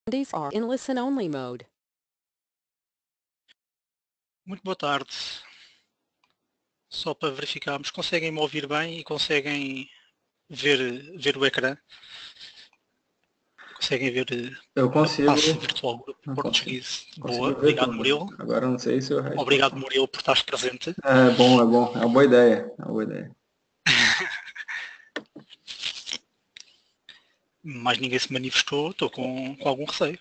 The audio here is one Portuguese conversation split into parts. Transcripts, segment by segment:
These are in listen-only mode. Muito boa tarde. Só para verificarmos, conseguem me ouvir bem e conseguem ver o ecrã? Conseguem ver Eu a consigo, passe virtual grupo eu consigo, português? Boa, consigo ver obrigado tudo. Murilo. Agora eu não sei se o resto. Obrigado Murilo por estares presente. É bom, é bom. É uma boa ideia. É uma boa ideia. Mas ninguém se manifestou, estou com algum receio.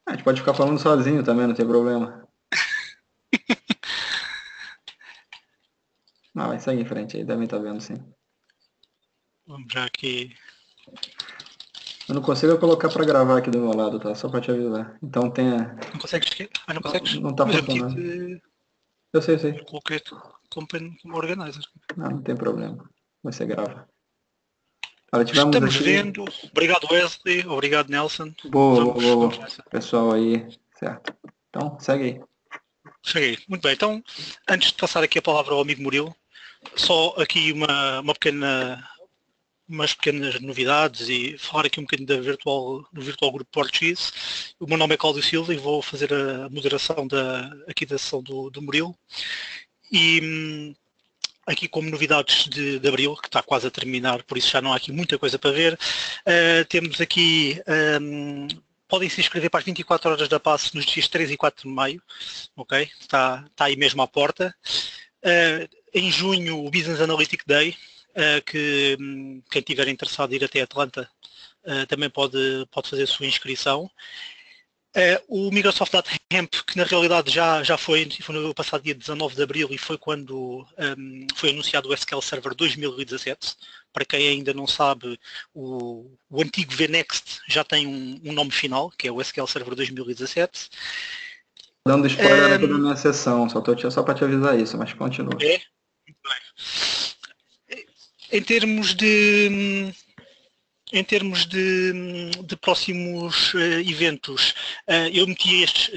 A gente pode ficar falando sozinho também, não tem problema. Não, vai seguir em frente aí, devem estar vendo sim. Vamos já aqui. Eu não consigo colocar para gravar aqui do meu lado, tá? Só para te avisar. Então tenha. Não consegues? Ah, não consegues? Não tá Mas funcionando. eu Sei. coloquei como organizer. Não tem problema. Você grava. Olha, tivemos Estamos aqui. vendo. Obrigado Wesley, obrigado Nelson. Boa. Vamos nessa. Pessoal aí, certo. Então, segue aí. Cheguei. Muito bem. Então, antes de passar aqui a palavra ao amigo Murilo, só aqui umas pequenas novidades e falar aqui um bocadinho do Virtual Grupo Português. O meu nome é Cláudio Silva e vou fazer a moderação aqui da sessão do Murilo. E aqui como novidades de abril, que está quase a terminar, por isso já não há aqui muita coisa para ver. Temos aqui, podem se inscrever para as 24 horas da passe nos dias 3 e 4 de maio, ok? Está aí mesmo à porta. Em junho, o Business Analytic Day, que quem estiver interessado em ir até Atlanta também pode fazer a sua inscrição. O Microsoft Data Ramp, que na realidade já foi no passado dia 19 de abril e foi quando foi anunciado o SQL Server 2017. Para quem ainda não sabe, o antigo VNext já tem um nome final, que é o SQL Server 2017. Dando spoiler aqui da minha sessão, só para te avisar isso, mas continua. É? Muito bem. Em termos de próximos eventos, eu meti estes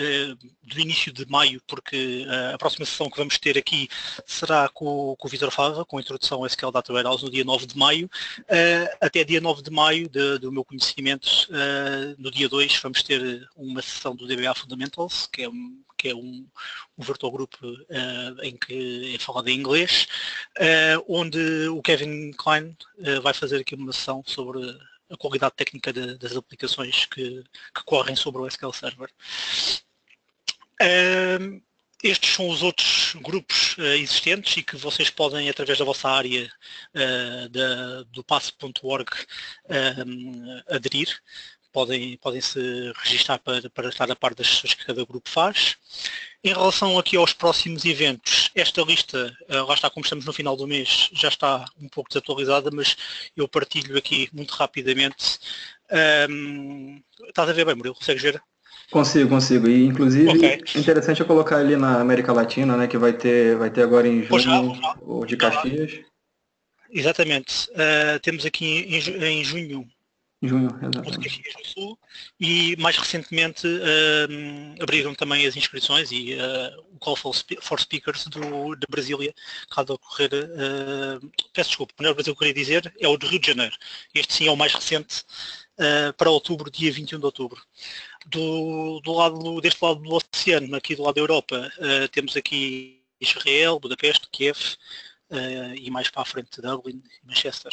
do início de maio, porque a próxima sessão que vamos ter aqui será com o Vitor Fava, com a introdução ao SQL Data Warehouse no dia 9 de maio. Até dia 9 de maio, do meu conhecimento, no dia 2 vamos ter uma sessão do DBA Fundamentals, que é um virtual group em que é falado em inglês, onde o Kevin Klein vai fazer aqui uma sessão sobre a qualidade técnica das aplicações que correm sobre o SQL Server. Estes são os outros grupos existentes e que vocês podem, através da vossa área do passo.org, aderir. Podem se registrar para estar a par das sessões que cada grupo faz. Em relação aqui aos próximos eventos, esta lista, lá está, como estamos no final do mês, já está um pouco desatualizada, mas eu partilho aqui muito rapidamente. Estás a ver bem, Murilo? Consegues ver? Consigo. E inclusive Okay. é interessante eu colocar ali na América Latina, né? Que vai ter agora em junho o de Caxias. Exatamente. Temos aqui em junho o de Caxias do Sul e mais recentemente abriram também as inscrições e o Call for Speakers de Brasília, caso ocorrer, peço desculpa, não é o Brasil que eu queria dizer, é o de Rio de Janeiro. Este sim é o mais recente, para outubro, dia 21 de outubro. Deste lado do oceano, aqui do lado da Europa, temos aqui Israel, Budapeste, Kiev e mais para a frente Dublin e Manchester.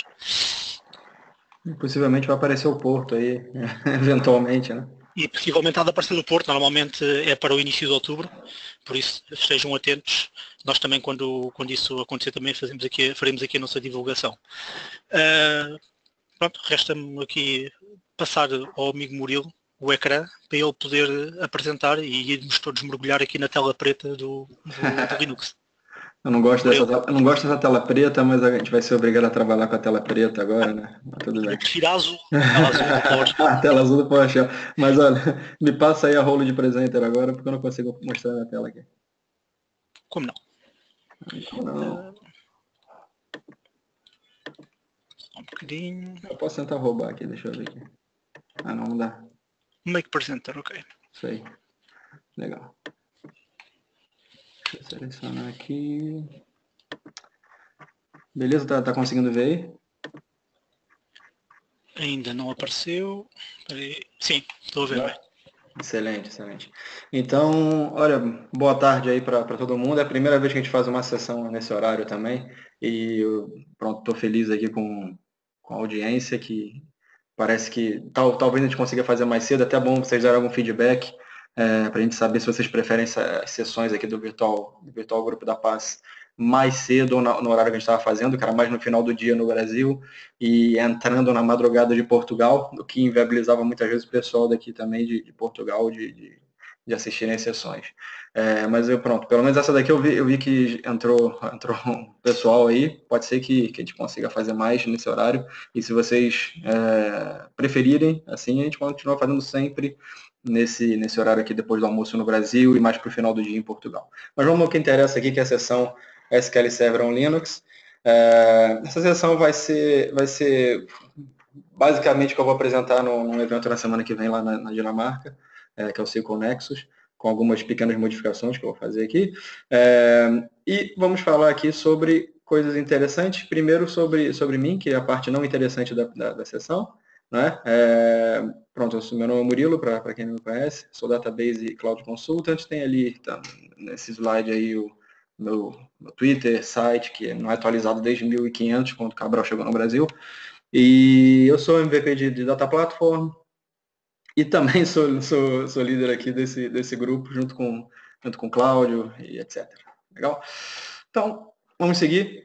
Possivelmente vai aparecer o Porto aí, eventualmente, né? E possivelmente há de aparecer o Porto, normalmente é para o início de outubro, por isso estejam atentos. Nós também, quando isso acontecer, também faremos aqui a nossa divulgação. Pronto, resta-me aqui passar ao amigo Murilo o ecrã para ele poder apresentar e irmos todos mergulhar aqui na tela preta do Linux. Eu não gosto dessa tela preta, mas a gente vai ser obrigado a trabalhar com a tela preta agora, né? Mas tudo bem. Eu prefiro a azul, a tela azul do PowerShell. A tela azul do PowerShell. Mas olha, me passa aí a rolo de presenter agora, porque eu não consigo mostrar na tela aqui. Como não? Como não? Só um bocadinho. Eu posso tentar roubar aqui, deixa eu ver aqui. Ah, não dá. Make presenter, ok. Isso aí. Legal. Deixa eu selecionar aqui. Beleza? Tá conseguindo ver aí? Ainda não apareceu. Sim, estou a ver bem. Excelente, excelente. Então, olha, boa tarde aí para todo mundo. É a primeira vez que a gente faz uma sessão nesse horário também. E eu, pronto, estou feliz aqui com a audiência, que parece que talvez a gente consiga fazer mais cedo. Até bom vocês darem algum feedback para a gente saber se vocês preferem essas sessões aqui do Virtual Grupo da Paz mais cedo ou no horário que a gente estava fazendo, que era mais no final do dia no Brasil e entrando na madrugada de Portugal, o que inviabilizava muitas vezes o pessoal daqui também de Portugal de assistirem as sessões. Mas pronto, pelo menos essa daqui eu vi que entrou um pessoal aí, pode ser que a gente consiga fazer mais nesse horário, e se vocês preferirem, assim, a gente continua fazendo sempre nesse horário aqui depois do almoço no Brasil e mais para o final do dia em Portugal. Mas vamos ao que interessa aqui, que é a sessão SQL Server on Linux. Essa sessão vai ser basicamente o que eu vou apresentar num evento na semana que vem lá na Dinamarca, que é o SQL Nexus, com algumas pequenas modificações que eu vou fazer aqui. E vamos falar aqui sobre coisas interessantes. Primeiro sobre mim, que é a parte não interessante da sessão. Né? Pronto, meu nome é Murilo, para quem não me conhece, sou Database e Cloud Consultant. Tem ali, nesse slide aí, o meu Twitter, site, que não é atualizado desde 1500, quando o Cabral chegou no Brasil. E eu sou MVP de Data Platform e também sou líder aqui desse grupo, junto com o Cláudio e etc. Legal? Então, vamos seguir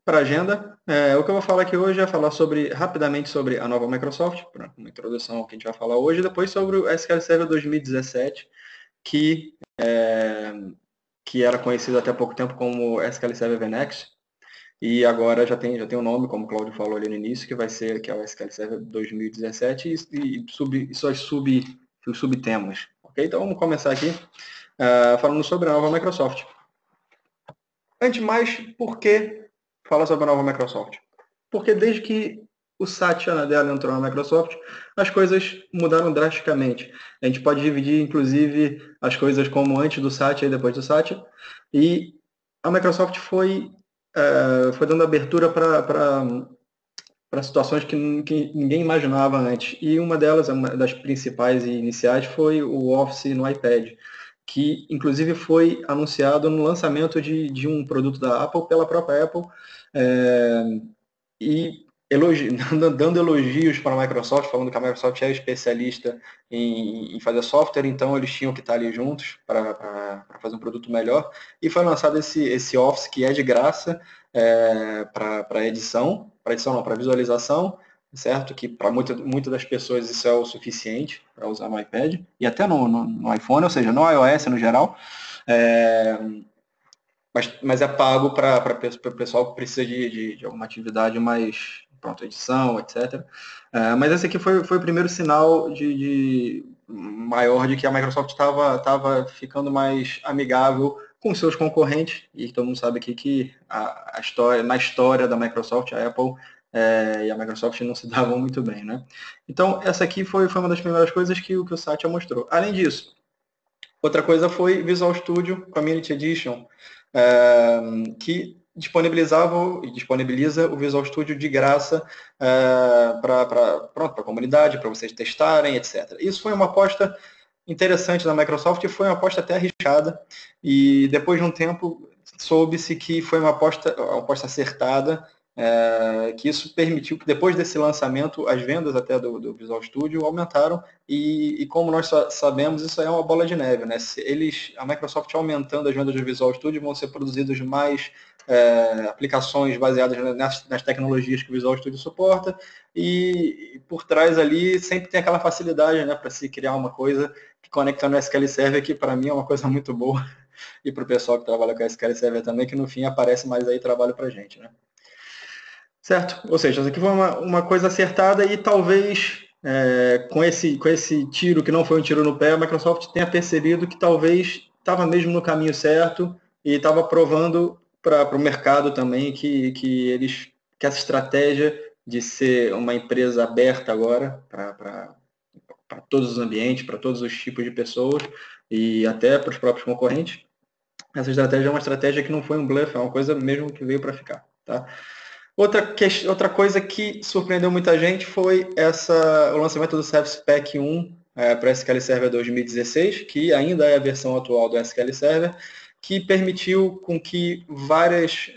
para a agenda. O que eu vou falar aqui hoje é falar rapidamente sobre a nova Microsoft, uma introdução ao que a gente vai falar hoje, e depois sobre o SQL Server 2017, que era conhecido até pouco tempo como SQL Server VNext, e agora já tem um nome, como o Claudio falou ali no início, que é o SQL Server 2017 e os subtemas. Ok? Então vamos começar aqui falando sobre a nova Microsoft. Antes de mais, por que falar sobre a nova Microsoft? Porque desde que o Satya Nadella entrou na Microsoft, as coisas mudaram drasticamente. A gente pode dividir, inclusive, as coisas como antes do Satya e depois do Satya. E a Microsoft foi dando abertura para situações que ninguém imaginava antes. E uma delas, uma das principais e iniciais, foi o Office no iPad, que inclusive foi anunciado no lançamento de um produto da Apple pela própria Apple, e dando elogios para a Microsoft, falando que a Microsoft é especialista em fazer software, então eles tinham que estar ali juntos para fazer um produto melhor. E foi lançado esse Office, que é de graça para edição, para visualização, certo? Que para muitas das pessoas isso é o suficiente para usar no iPad e até no iPhone, ou seja, no iOS no geral. Mas é pago para o pessoal que precisa de alguma atividade mais, pronto, edição, etc. Mas esse aqui foi o primeiro sinal maior de que a Microsoft estava ficando mais amigável com seus concorrentes, e todo mundo sabe aqui que na história da Microsoft, a Apple e a Microsoft não se davam muito bem, né? Então, essa aqui foi uma das primeiras coisas que o Satya mostrou. Além disso, outra coisa foi Visual Studio Community Edition, que disponibiliza o Visual Studio de graça para a comunidade, para vocês testarem, etc. Isso foi uma aposta interessante da Microsoft e foi uma aposta até arriscada, e depois de um tempo soube-se que foi uma aposta acertada, que isso permitiu que depois desse lançamento as vendas até do Visual Studio aumentaram, e como nós sabemos, isso é uma bola de neve, né? A Microsoft aumentando as vendas do Visual Studio, vão ser produzidas mais aplicações baseadas nas tecnologias que o Visual Studio suporta, e por trás ali sempre tem aquela facilidade, né, para se criar uma coisa que conecta no SQL Server, que para mim é uma coisa muito boa, e para o pessoal que trabalha com SQL Server também, que no fim aparece mais aí trabalho para a gente, né? Certo? Ou seja, isso aqui foi uma coisa acertada, e talvez com esse tiro, que não foi um tiro no pé, a Microsoft tenha percebido que talvez estava mesmo no caminho certo e estava provando para o mercado também que essa estratégia de ser uma empresa aberta agora para todos os ambientes, para todos os tipos de pessoas e até para os próprios concorrentes, essa estratégia é uma estratégia que não foi um bluff, é uma coisa mesmo que veio para ficar. Tá? Outra coisa que surpreendeu muita gente foi o lançamento do Service Pack 1 para SQL Server 2016, que ainda é a versão atual do SQL Server, que permitiu com que várias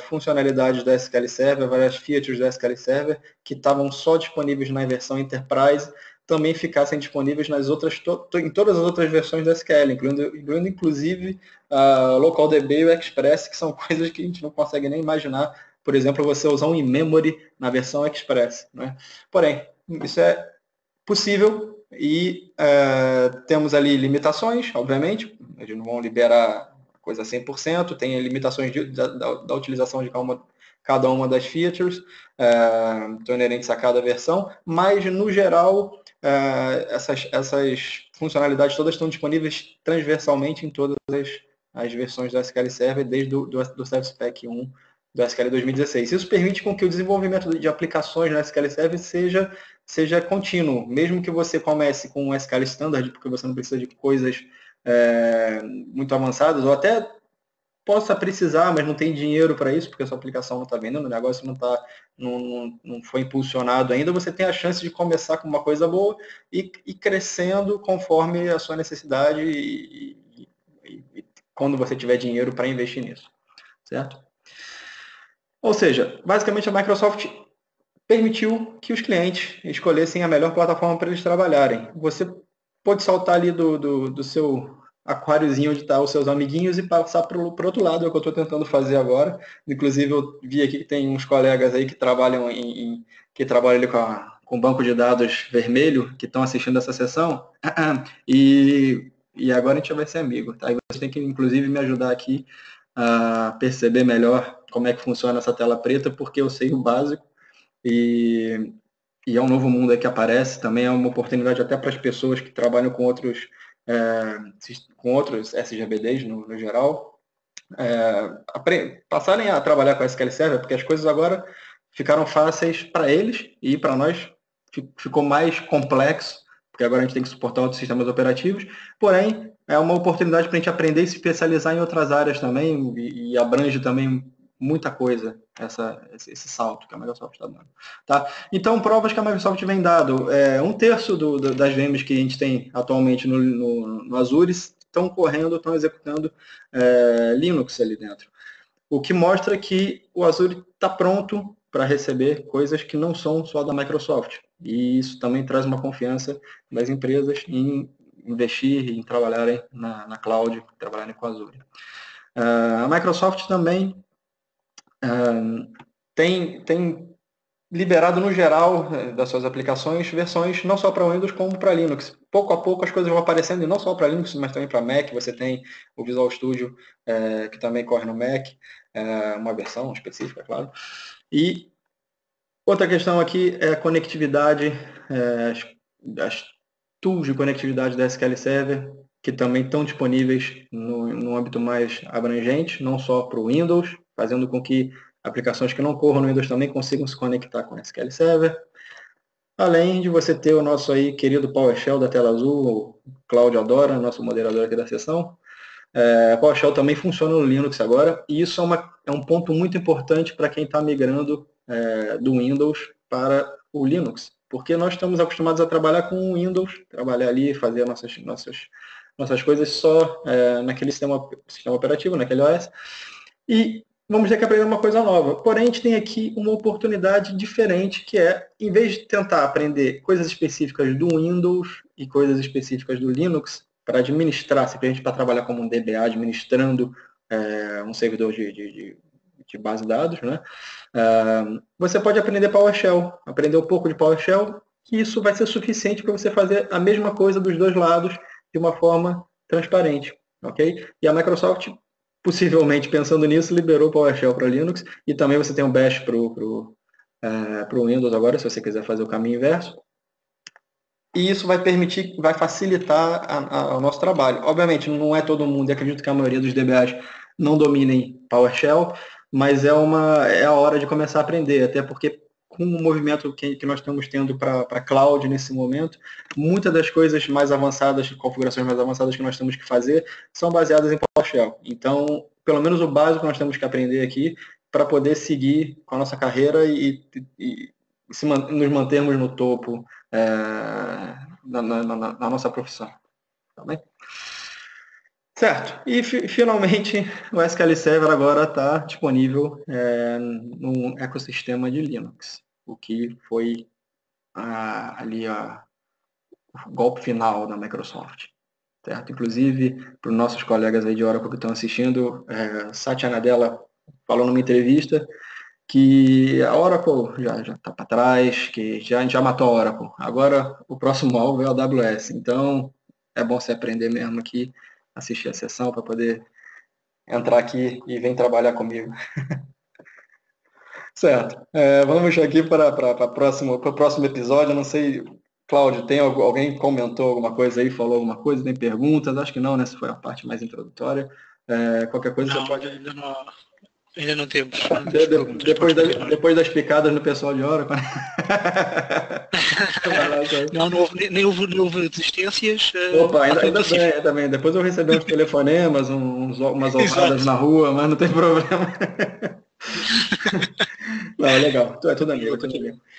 funcionalidades da SQL Server, várias features da SQL Server, que estavam só disponíveis na versão Enterprise, também ficassem disponíveis em todas as outras versões da SQL, incluindo inclusive a LocalDB e o Express, que são coisas que a gente não consegue nem imaginar. Por exemplo, você usar um in-memory na versão Express. Né? Porém, isso é possível e temos ali limitações, obviamente, eles não vão liberar a coisa 100%, tem limitações da utilização de cada uma das features, estão inerentes a cada versão, mas no geral essas funcionalidades todas estão disponíveis transversalmente em todas as versões do SQL Server, desde do Service Pack 1 do SQL 2016. Isso permite com que o desenvolvimento de aplicações no SQL Server seja contínuo, mesmo que você comece com um SQL Standard, porque você não precisa de coisas muito avançadas, ou até possa precisar, mas não tem dinheiro para isso, porque a sua aplicação não está vendendo, o negócio não foi impulsionado ainda, você tem a chance de começar com uma coisa boa e crescendo conforme a sua necessidade e quando você tiver dinheiro para investir nisso, certo? Ou seja, basicamente a Microsoft permitiu que os clientes escolhessem a melhor plataforma para eles trabalharem. Você pode saltar ali do seu aquáriozinho onde estão os seus amiguinhos e passar para o outro lado, é o que eu estou tentando fazer agora. Inclusive, eu vi aqui que tem uns colegas aí que trabalham que trabalham ali com banco de dados vermelho, que estão assistindo essa sessão, e agora a gente vai ser amigo. Tá? E você tem que, inclusive, me ajudar aqui a perceber melhor como é que funciona essa tela preta, porque eu sei o básico, e é um novo mundo aí que aparece, também é uma oportunidade até para as pessoas que trabalham com outros SGBDs no geral, passarem a trabalhar com a SQL Server, porque as coisas agora ficaram fáceis para eles e para nós ficou mais complexo, porque agora a gente tem que suportar outros sistemas operativos, porém é uma oportunidade para a gente aprender e se especializar em outras áreas também e abrange também muita coisa esse salto que a Microsoft está dando. Tá? Então, provas que a Microsoft vem dando. 1/3 das VMs que a gente tem atualmente no Azure estão executando Linux ali dentro. O que mostra que o Azure está pronto para receber coisas que não são só da Microsoft. E isso também traz uma confiança das empresas em investir, em trabalharem na cloud, trabalharem com Azure. A Microsoft também tem liberado no geral das suas aplicações versões não só para Windows como para Linux. Pouco a pouco as coisas vão aparecendo, e não só para Linux, mas também para Mac. Você tem o Visual Studio, que também corre no Mac, uma versão específica, claro. E outra questão aqui é a conectividade, as tools de conectividade da SQL Server, que também estão disponíveis no âmbito mais abrangente, não só para o Windows, fazendo com que aplicações que não corram no Windows também consigam se conectar com o SQL Server. Além de você ter o nosso aí querido PowerShell da tela azul, o Cláudio adora, nosso moderador aqui da sessão. PowerShell também funciona no Linux agora, e isso é um ponto muito importante para quem está migrando do Windows para o Linux, porque nós estamos acostumados a trabalhar com o Windows, trabalhar ali, fazer nossas coisas só naquele sistema operativo, naquele OS, e vamos ter que aprender uma coisa nova. Porém, a gente tem aqui uma oportunidade diferente, que em vez de tentar aprender coisas específicas do Windows e coisas específicas do Linux, para administrar, simplesmente para trabalhar como um DBA, administrando um servidor de base de dados, né? Você pode aprender PowerShell, aprender um pouco de PowerShell, que isso vai ser suficiente para você fazer a mesma coisa dos dois lados de uma forma transparente, ok? E a Microsoft, possivelmente pensando nisso, liberou o PowerShell para Linux, e também você tem o Bash para o Windows agora, se você quiser fazer o caminho inverso. E isso vai facilitar o nosso trabalho. Obviamente, não é todo mundo, e acredito que a maioria dos DBAs não dominem PowerShell, mas é a hora de começar a aprender, até porque com o movimento que nós estamos tendo para cloud nesse momento, muitas das coisas mais avançadas, configurações mais avançadas que nós temos que fazer, são baseadas em PowerShell. Então, pelo menos o básico nós temos que aprender aqui, para poder seguir com a nossa carreira e nos mantermos no topo na nossa profissão. Tá bem? Certo. E finalmente o SQL Server agora está disponível no ecossistema de Linux, o que foi ali o golpe final da Microsoft. Certo? Inclusive, para os nossos colegas aí de Oracle que estão assistindo, Satya Nadella falou numa entrevista que a Oracle já está para trás, que a gente já matou a Oracle. Agora, o próximo alvo é a AWS. Então, é bom você aprender mesmo aqui, assistir a sessão para poder entrar aqui e vir trabalhar comigo. Certo. Vamos aqui para o próximo episódio. Não sei, Cláudio, tem alguém que comentou alguma coisa aí, falou alguma coisa, tem perguntas? Acho que não, né? Essa foi a parte mais introdutória. Qualquer coisa não, você pode... Ainda não temos depois das picadas no pessoal de Oracle. nem houve desistências. Opa, ainda bem. Depois eu recebi uns telefonemas, umas olhadas na rua, mas não tem problema. Não, legal. É tudo amigo.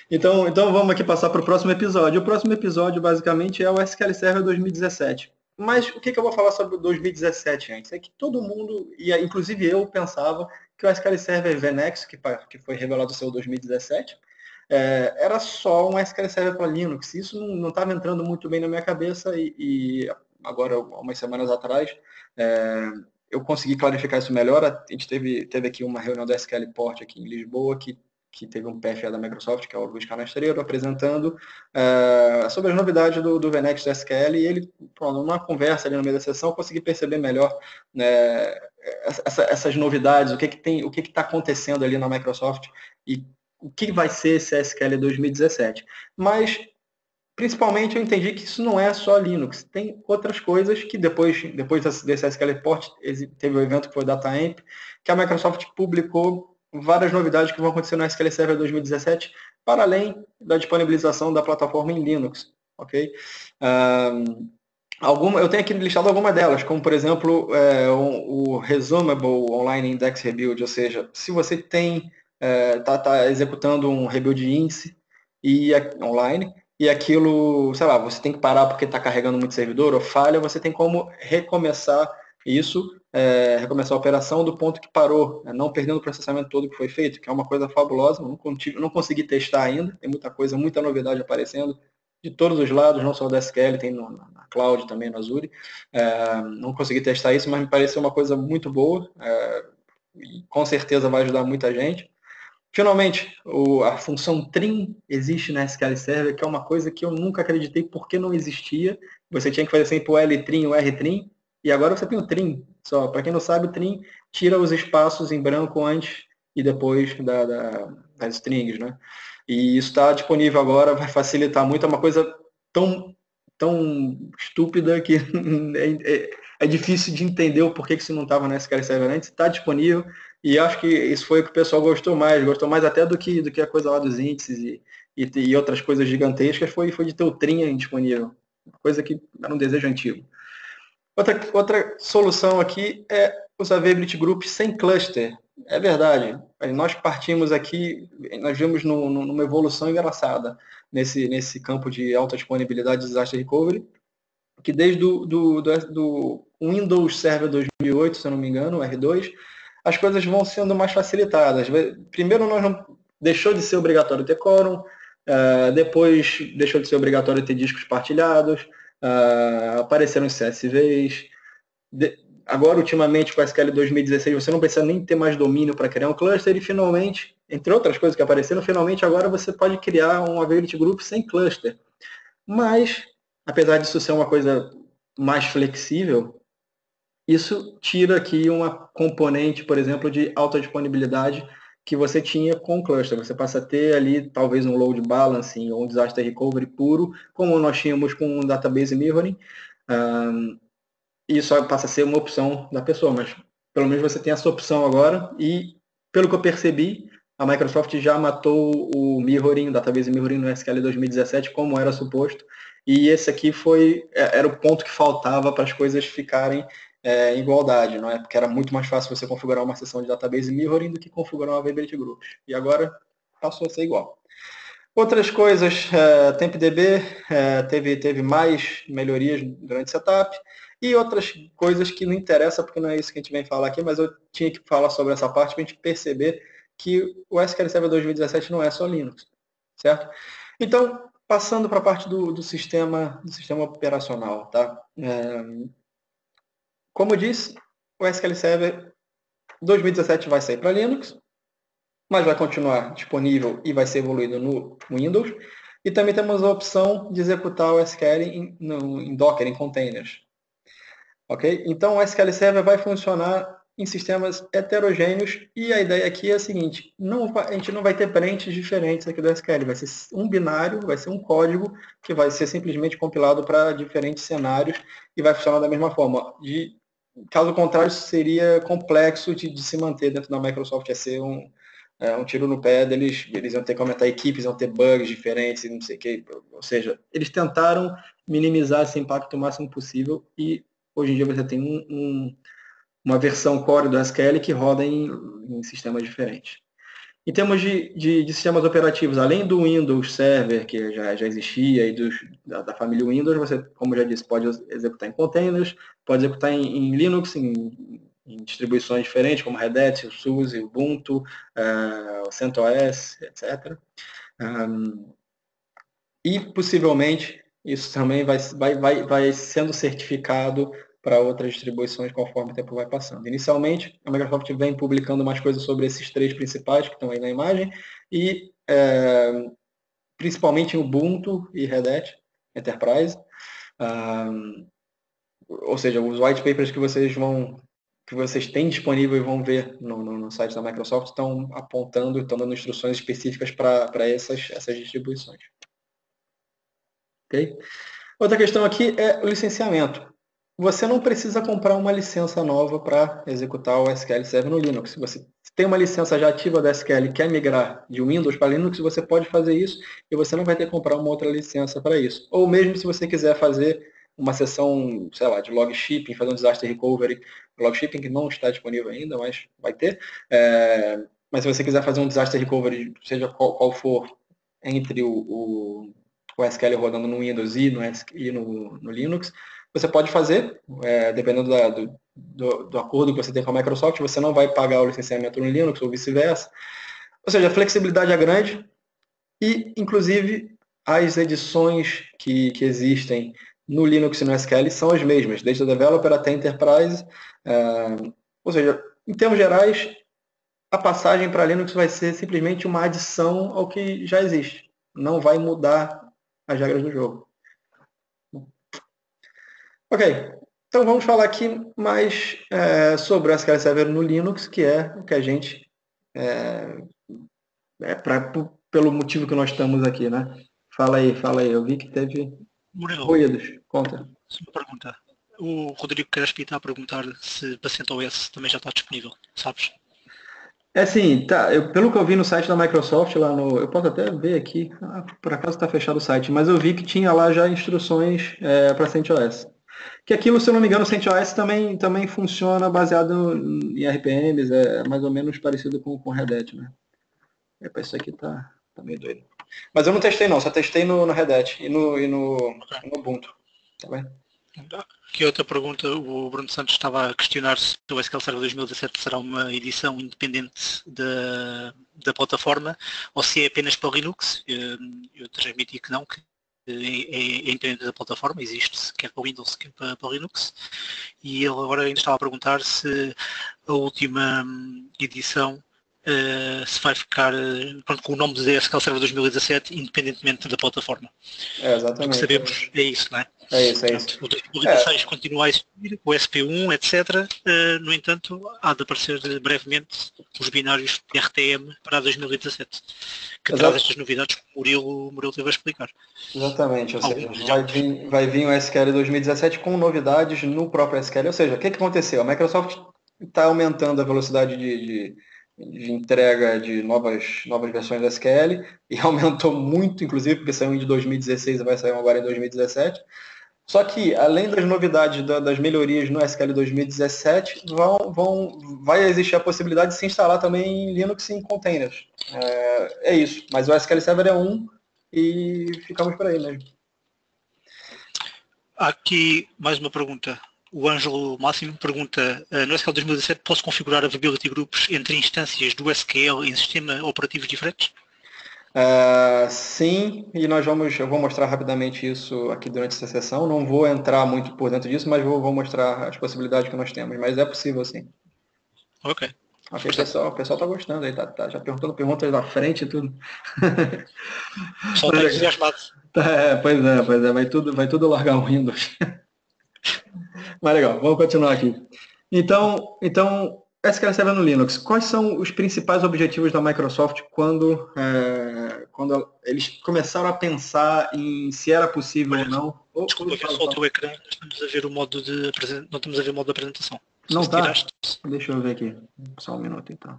Então vamos aqui passar para o próximo episódio. O próximo episódio, basicamente, é o SQL Server 2017. Mas o que eu vou falar sobre o 2017 antes? É que todo mundo, e inclusive eu, pensava que o SQL Server VNX, que foi revelado ser o 2017, era só um SQL Server para Linux. Isso não estava entrando muito bem na minha cabeça e agora, umas semanas atrás, eu consegui clarificar isso melhor. A gente teve aqui uma reunião da SQL Port aqui em Lisboa, que teve um PFA da Microsoft, que é o Luiz Canastreiro, apresentando sobre as novidades do VNX do SQL, e ele, numa conversa ali no meio da sessão, eu consegui perceber melhor essas novidades, o que está acontecendo ali na Microsoft e o que vai ser esse SQL 2017. Mas, principalmente, eu entendi que isso não é só Linux. Tem outras coisas que depois desse SQL Port, teve o evento que foi o DataAmp, que a Microsoft publicou várias novidades que vão acontecer no SQL Server 2017, para além da disponibilização da plataforma em Linux. Ok? Eu tenho aqui listado algumas delas, como, por exemplo, o Resumable Online Index Rebuild, ou seja, se você está executando um rebuild de índice online, e aquilo, sei lá, você tem que parar porque está carregando muito servidor ou falha, você tem como recomeçar isso, recomeçar a operação do ponto que parou, não perdendo o processamento todo que foi feito, que é uma coisa fabulosa. Não consegui testar ainda, tem muita novidade aparecendo de todos os lados, não só da SQL, tem na Cloud também, no Azure. Não consegui testar isso, mas me pareceu uma coisa muito boa, e com certeza vai ajudar muita gente. Finalmente, a função trim existe na SQL Server, que é uma coisa que eu nunca acreditei porque não existia. Você tinha que fazer sempre o L-trim, o R-trim, e agora você tem o trim. Só, para quem não sabe, o trim tira os espaços em branco antes e depois das strings, né? E isso está disponível agora, vai facilitar muito. É uma coisa tão estúpida que é difícil de entender o porquê que isso não estava na SQL Server antes. Está disponível. E acho que isso foi o que o pessoal gostou mais até do que a coisa lá dos índices e outras coisas gigantescas, foi de ter o trim disponível, coisa que era um desejo antigo. Outra solução aqui é os Availability Groups sem cluster. É verdade, nós partimos aqui, nós vimos numa evolução engraçada nesse campo de alta disponibilidade de Disaster Recovery, que desde do Windows Server 2008, se eu não me engano, o R2, as coisas vão sendo mais facilitadas. Primeiro, deixou de ser obrigatório ter quórum, depois deixou de ser obrigatório ter discos partilhados, apareceram os CSVs. Agora, ultimamente, com a SQL 2016, você não precisa nem ter mais domínio para criar um cluster, e finalmente, entre outras coisas que apareceram, finalmente agora você pode criar um Availability Group sem cluster. Mas, apesar disso ser uma coisa mais flexível, isso tira aqui uma componente, por exemplo, de alta disponibilidade que você tinha com o cluster. Você passa a ter ali talvez um load balancing ou um disaster recovery puro, como nós tínhamos com um database mirroring. Isso passa a ser uma opção da pessoa, mas pelo menos você tem essa opção agora. E, pelo que eu percebi, a Microsoft já matou o mirroring, o database mirroring no SQL 2017, como era suposto. E esse aqui era o ponto que faltava para as coisas ficarem em igualdade, não é? Porque era muito mais fácil você configurar uma seção de database mirroring do que configurar uma availability groups. E agora passou a ser igual. Outras coisas, TempDB teve mais melhorias durante o setup e outras coisas que não interessa porque não é isso que a gente vem falar aqui, mas eu tinha que falar sobre essa parte para a gente perceber que o SQL Server 2017 não é só Linux, certo? Então, passando para a parte do sistema operacional, tá? Como eu disse, o SQL Server 2017 vai sair para Linux, mas vai continuar disponível e vai ser evoluído no Windows. E também temos a opção de executar o SQL em Docker, em containers. Ok? Então o SQL Server vai funcionar em sistemas heterogêneos e a ideia aqui é a seguinte, a gente não vai ter parentes diferentes aqui do SQL, vai ser um binário, vai ser um código que vai ser simplesmente compilado para diferentes cenários e vai funcionar da mesma forma. Caso contrário, seria complexo de se manter dentro da Microsoft, ia ser um tiro no pé deles, eles iam ter que aumentar equipes, iam ter bugs diferentes, não sei o que. Ou seja, eles tentaram minimizar esse impacto o máximo possível e hoje em dia você tem uma versão core do SQL que roda em sistemas diferentes. Em termos de sistemas operativos, além do Windows Server, que já existia, e da família Windows, você, como já disse, pode executar em containers, pode executar em Linux, em distribuições diferentes, como Red Hat, o SUSE, o Ubuntu, o CentOS, etc. E, possivelmente, isso também vai sendo certificado para outras distribuições conforme o tempo vai passando. Inicialmente, a Microsoft vem publicando mais coisas sobre esses três principais que estão aí na imagem, e principalmente Ubuntu e Red Hat Enterprise. Ou seja, os white papers que vocês têm disponível e vão ver no site da Microsoft estão apontando, estão dando instruções específicas para essas distribuições. Okay? Outra questão aqui é o licenciamento. Você não precisa comprar uma licença nova para executar o SQL Server no Linux. Se você tem uma licença já ativa da SQL e quer migrar de Windows para Linux, você pode fazer isso e você não vai ter que comprar uma outra licença para isso. Ou mesmo se você quiser fazer uma sessão, sei lá, de log shipping, fazer um disaster recovery, log shipping que não está disponível ainda, mas vai ter. Mas se você quiser fazer um disaster recovery, seja qual for, entre o SQL rodando no Windows e no Linux, você pode fazer, dependendo do acordo que você tem com a Microsoft, você não vai pagar o licenciamento no Linux ou vice-versa. Ou seja, a flexibilidade é grande e, inclusive, as edições que existem no Linux e no SQL são as mesmas, desde o Developer até Enterprise. Ou seja, em termos gerais, a passagem para Linux vai ser simplesmente uma adição ao que já existe. Não vai mudar as regras do jogo. Ok, então vamos falar aqui mais sobre o SQL Server no Linux, que é o que a gente, pelo motivo que nós estamos aqui, né? Fala aí, eu vi que teve ruídos, conta. Uma pergunta. O Rodrigo Crespi está a perguntar se para CentOS também já está disponível, sabes? Sim, tá. Pelo que eu vi no site da Microsoft, eu posso até ver aqui, por acaso está fechado o site, mas eu vi que tinha lá já instruções para CentOS. Que aquilo, se eu não me engano, o CentOS também funciona baseado em RPMs, é mais ou menos parecido com Red Hat, né? Isso aqui tá meio doido. Mas eu não testei não, só testei no Red Hat e no Ubuntu. Tá bem? Que outra pergunta, o Bruno Santos estava a questionar se o SQL Server 2017 será uma edição independente da plataforma ou se é apenas para o Linux. Eu transmiti que não, que é independente da plataforma, existe quer para o Windows, quer para o Linux. E ele agora ainda estava a perguntar se a última edição se vai ficar com o nome de SQL Server 2017 independentemente da plataforma. Exatamente. O que sabemos é isso, não é? É isso. O 2016 continua a existir, o SP1, etc. No entanto, há de aparecer brevemente os binários RTM para 2017, que traz estas novidades que o Murilo teve a explicar. Exatamente, ou seja, vai vir o SQL 2017 com novidades no próprio SQL. Ou seja, o que aconteceu? A Microsoft está aumentando a velocidade de entrega de novas versões do SQL e aumentou muito, inclusive, porque saiu de 2016 e vai sair agora em 2017. Só que, além das novidades das melhorias no SQL 2017, vai existir a possibilidade de se instalar também em Linux em containers. É isso. Mas o SQL Server é um e ficamos por aí mesmo. Há aqui mais uma pergunta. O Ângelo Máximo pergunta, no SQL 2017 posso configurar availability groups entre instâncias do SQL em sistemas operativos diferentes? Sim, e eu vou mostrar rapidamente isso aqui durante essa sessão. Não vou entrar muito por dentro disso, mas vou mostrar as possibilidades que nós temos. Mas é possível, sim. Ok. Ok, pessoal, o pessoal tá gostando aí, tá já perguntando perguntas da frente e tudo. O pessoal está entusiasmado. Pois é, vai tudo largar o Windows. Mas legal, vamos continuar aqui. Então SQL Server no Linux. Quais são os principais objetivos da Microsoft quando eles começaram a pensar em se era possível ou não? Desculpa ver só o teu ecrã, estamos a ver o modo de não estamos a ver o modo de apresentação. Não tá? Deixa eu ver aqui. Só um minuto então.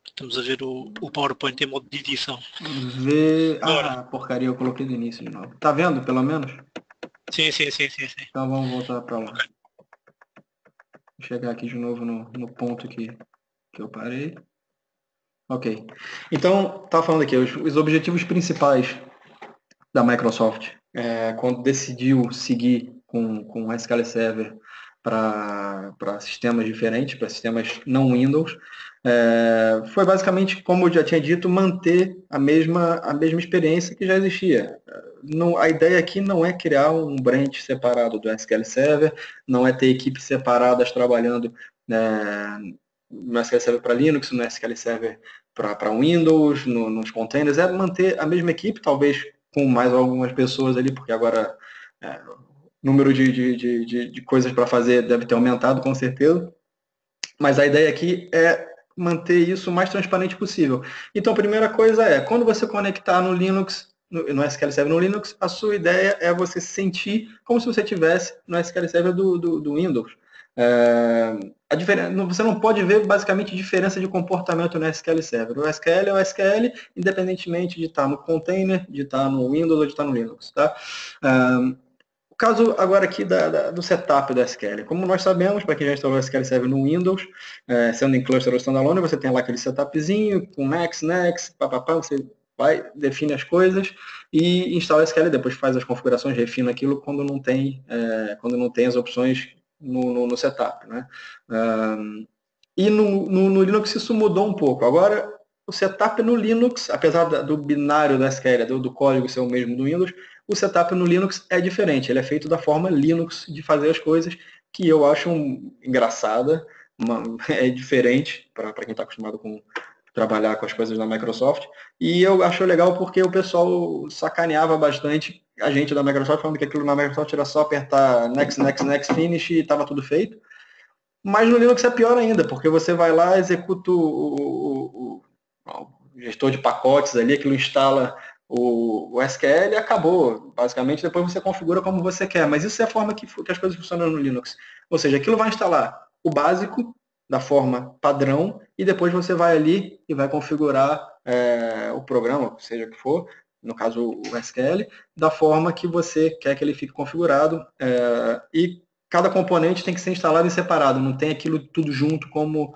Estamos a ver o PowerPoint em modo de edição. Porcaria, eu coloquei do início de novo. Tá vendo, pelo menos? Sim. Então vamos voltar para lá. Vou chegar aqui de novo no ponto que eu parei. Ok. Então, estava falando aqui, os objetivos principais da Microsoft, quando decidiu seguir com o SQL Server para sistemas diferentes, para sistemas não Windows, foi basicamente, como eu já tinha dito, manter a mesma experiência que já existia. A ideia aqui não é criar um branch separado do SQL Server, não é ter equipes separadas trabalhando no SQL Server para Linux, no SQL Server para Windows, nos containers, é manter a mesma equipe, talvez com mais algumas pessoas ali, porque agora o número de coisas para fazer deve ter aumentado, com certeza. Mas a ideia aqui é manter isso o mais transparente possível. Então, a primeira coisa é, quando você conectar no Linux, no SQL Server no Linux, a sua ideia é você sentir como se você estivesse no SQL Server do Windows. Você não pode ver basicamente diferença de comportamento no SQL Server. O SQL é o SQL, independentemente de estar no container, de estar no Windows ou de estar no Linux. Tá? O caso agora aqui do setup do SQL. Como nós sabemos, para quem já instalou o SQL Server no Windows, sendo em cluster ou standalone, você tem lá aquele setupzinho com next, papapá, você vai, define as coisas e instala o SQL, depois faz as configurações, refina aquilo quando não tem as opções no setup. Né? E no Linux isso mudou um pouco. Agora, o setup no Linux, apesar do binário do SQL, do código ser o mesmo do Windows, o setup no Linux é diferente. Ele é feito da forma Linux de fazer as coisas, que eu acho engraçada, é diferente para quem está acostumado com trabalhar com as coisas da Microsoft. E eu acho legal porque o pessoal sacaneava bastante a gente da Microsoft, falando que aquilo na Microsoft era só apertar next, finish e estava tudo feito. Mas no Linux é pior ainda, porque você vai lá, executa o gestor de pacotes ali, aquilo instala o SQL e acabou. Basicamente, depois você configura como você quer. Mas isso é a forma que as coisas funcionam no Linux. Ou seja, aquilo vai instalar o básico, da forma padrão, e depois você vai ali e vai configurar o programa, seja o que for, no caso o SQL, da forma que você quer que ele fique configurado. E cada componente tem que ser instalado em separado, não tem aquilo tudo junto como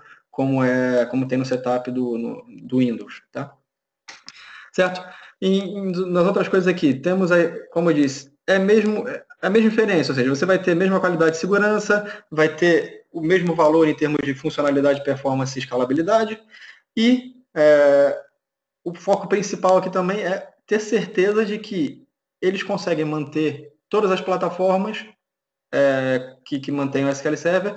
tem no setup do Windows, tá? Certo? E nas outras coisas aqui, temos aí, como eu disse, a mesma diferença, ou seja, você vai ter a mesma qualidade de segurança, vai ter o mesmo valor em termos de funcionalidade, performance e escalabilidade, e o foco principal aqui também é ter certeza de que eles conseguem manter todas as plataformas que mantém o SQL Server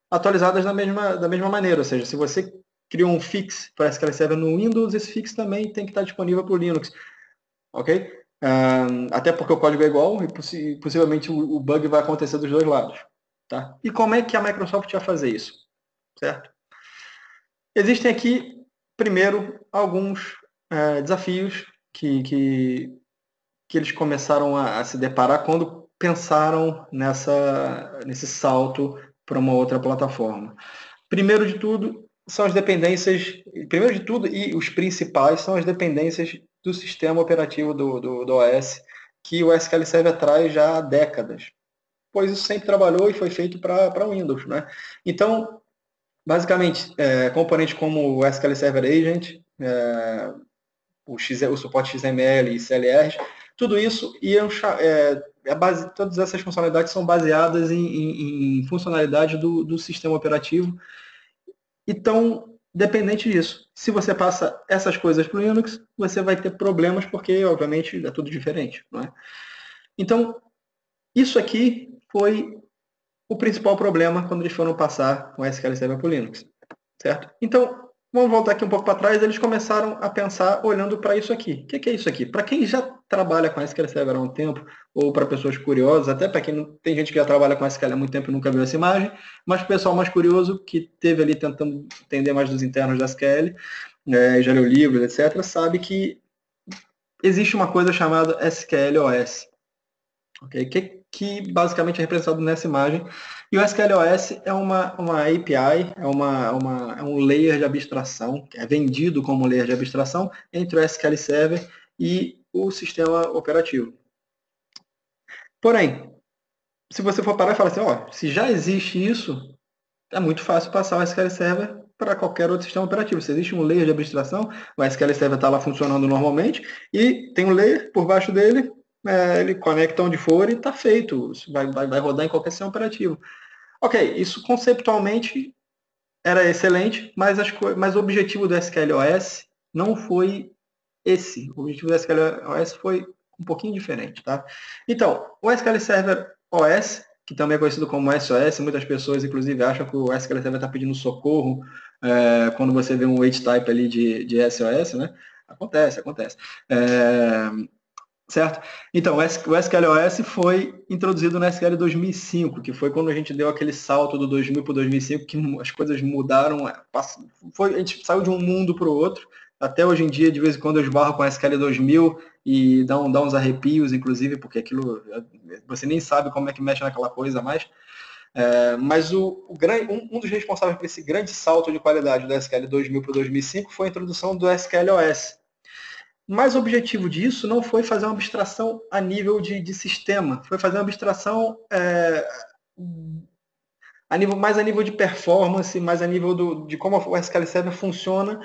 atualizadas da mesma maneira. Ou seja, se você criou um fix para SQL Server no Windows, esse fix também tem que estar disponível para o Linux. Ok? Até porque o código é igual e possivelmente o bug vai acontecer dos dois lados. Tá? E como é que a Microsoft vai fazer isso? Certo? Existem aqui, primeiro, alguns desafios que eles começaram a se deparar quando pensaram nesse salto para uma outra plataforma. Primeiro de tudo, são as dependências, primeiro de tudo e os principais são as dependências do sistema operativo do OS que o SQL Server traz já há décadas, pois isso sempre trabalhou e foi feito para Windows, né? Então, basicamente, componentes como o SQL Server Agent, o suporte XML e CLRs, tudo isso todas essas funcionalidades são baseadas em funcionalidade do sistema operativo e estão dependente disso. Se você passa essas coisas para o Linux, você vai ter problemas porque, obviamente, é tudo diferente, não é? Então, isso aqui foi o principal problema quando eles foram passar o SQL Server para o Linux, certo? Então, vamos voltar aqui um pouco para trás, eles começaram a pensar olhando para isso aqui. O que é isso aqui? Para quem já trabalha com SQL Server há um tempo, ou para pessoas curiosas, até para quem não, tem gente que já trabalha com SQL há muito tempo e nunca viu essa imagem, mas o pessoal mais curioso, que teve ali tentando entender mais dos internos da SQL, já leu livros, etc., sabe que existe uma coisa chamada SQLOS, okay? Que basicamente é representado nessa imagem. E o SQLOS é uma API, é um layer de abstração, que é vendido como layer de abstração entre o SQL Server e o sistema operativo. Porém, se você for parar e falar assim, se já existe isso, é muito fácil passar o SQL Server para qualquer outro sistema operativo. Se existe um layer de abstração, o SQL Server está lá funcionando normalmente e tem um layer por baixo dele, ele conecta onde for e está feito. Isso vai rodar em qualquer sistema operativo. Ok, isso conceptualmente era excelente, mas o objetivo do SQLOS não foi esse. O objetivo do SQLOS foi um pouquinho diferente, tá? Então, o SQL Server OS, que também é conhecido como SOS, muitas pessoas, inclusive, acham que o SQL Server está pedindo socorro quando você vê um wait type ali de SOS, né? Acontece. Certo? Então, o SQLOS foi introduzido no SQL 2005, que foi quando a gente deu aquele salto do 2000 para o 2005, que as coisas mudaram. A gente saiu de um mundo para o outro. Até hoje em dia, de vez em quando, eu esbarro com a SQL 2000 e dá uns arrepios, inclusive, porque aquilo você nem sabe como é que mexe naquela coisa mais. Mas um dos responsáveis por esse grande salto de qualidade do SQL 2000 para o 2005 foi a introdução do SQLOS. Mas o objetivo disso não foi fazer uma abstração a nível de sistema, foi fazer uma abstração mais a nível de performance, mais a nível de como o SQL Server funciona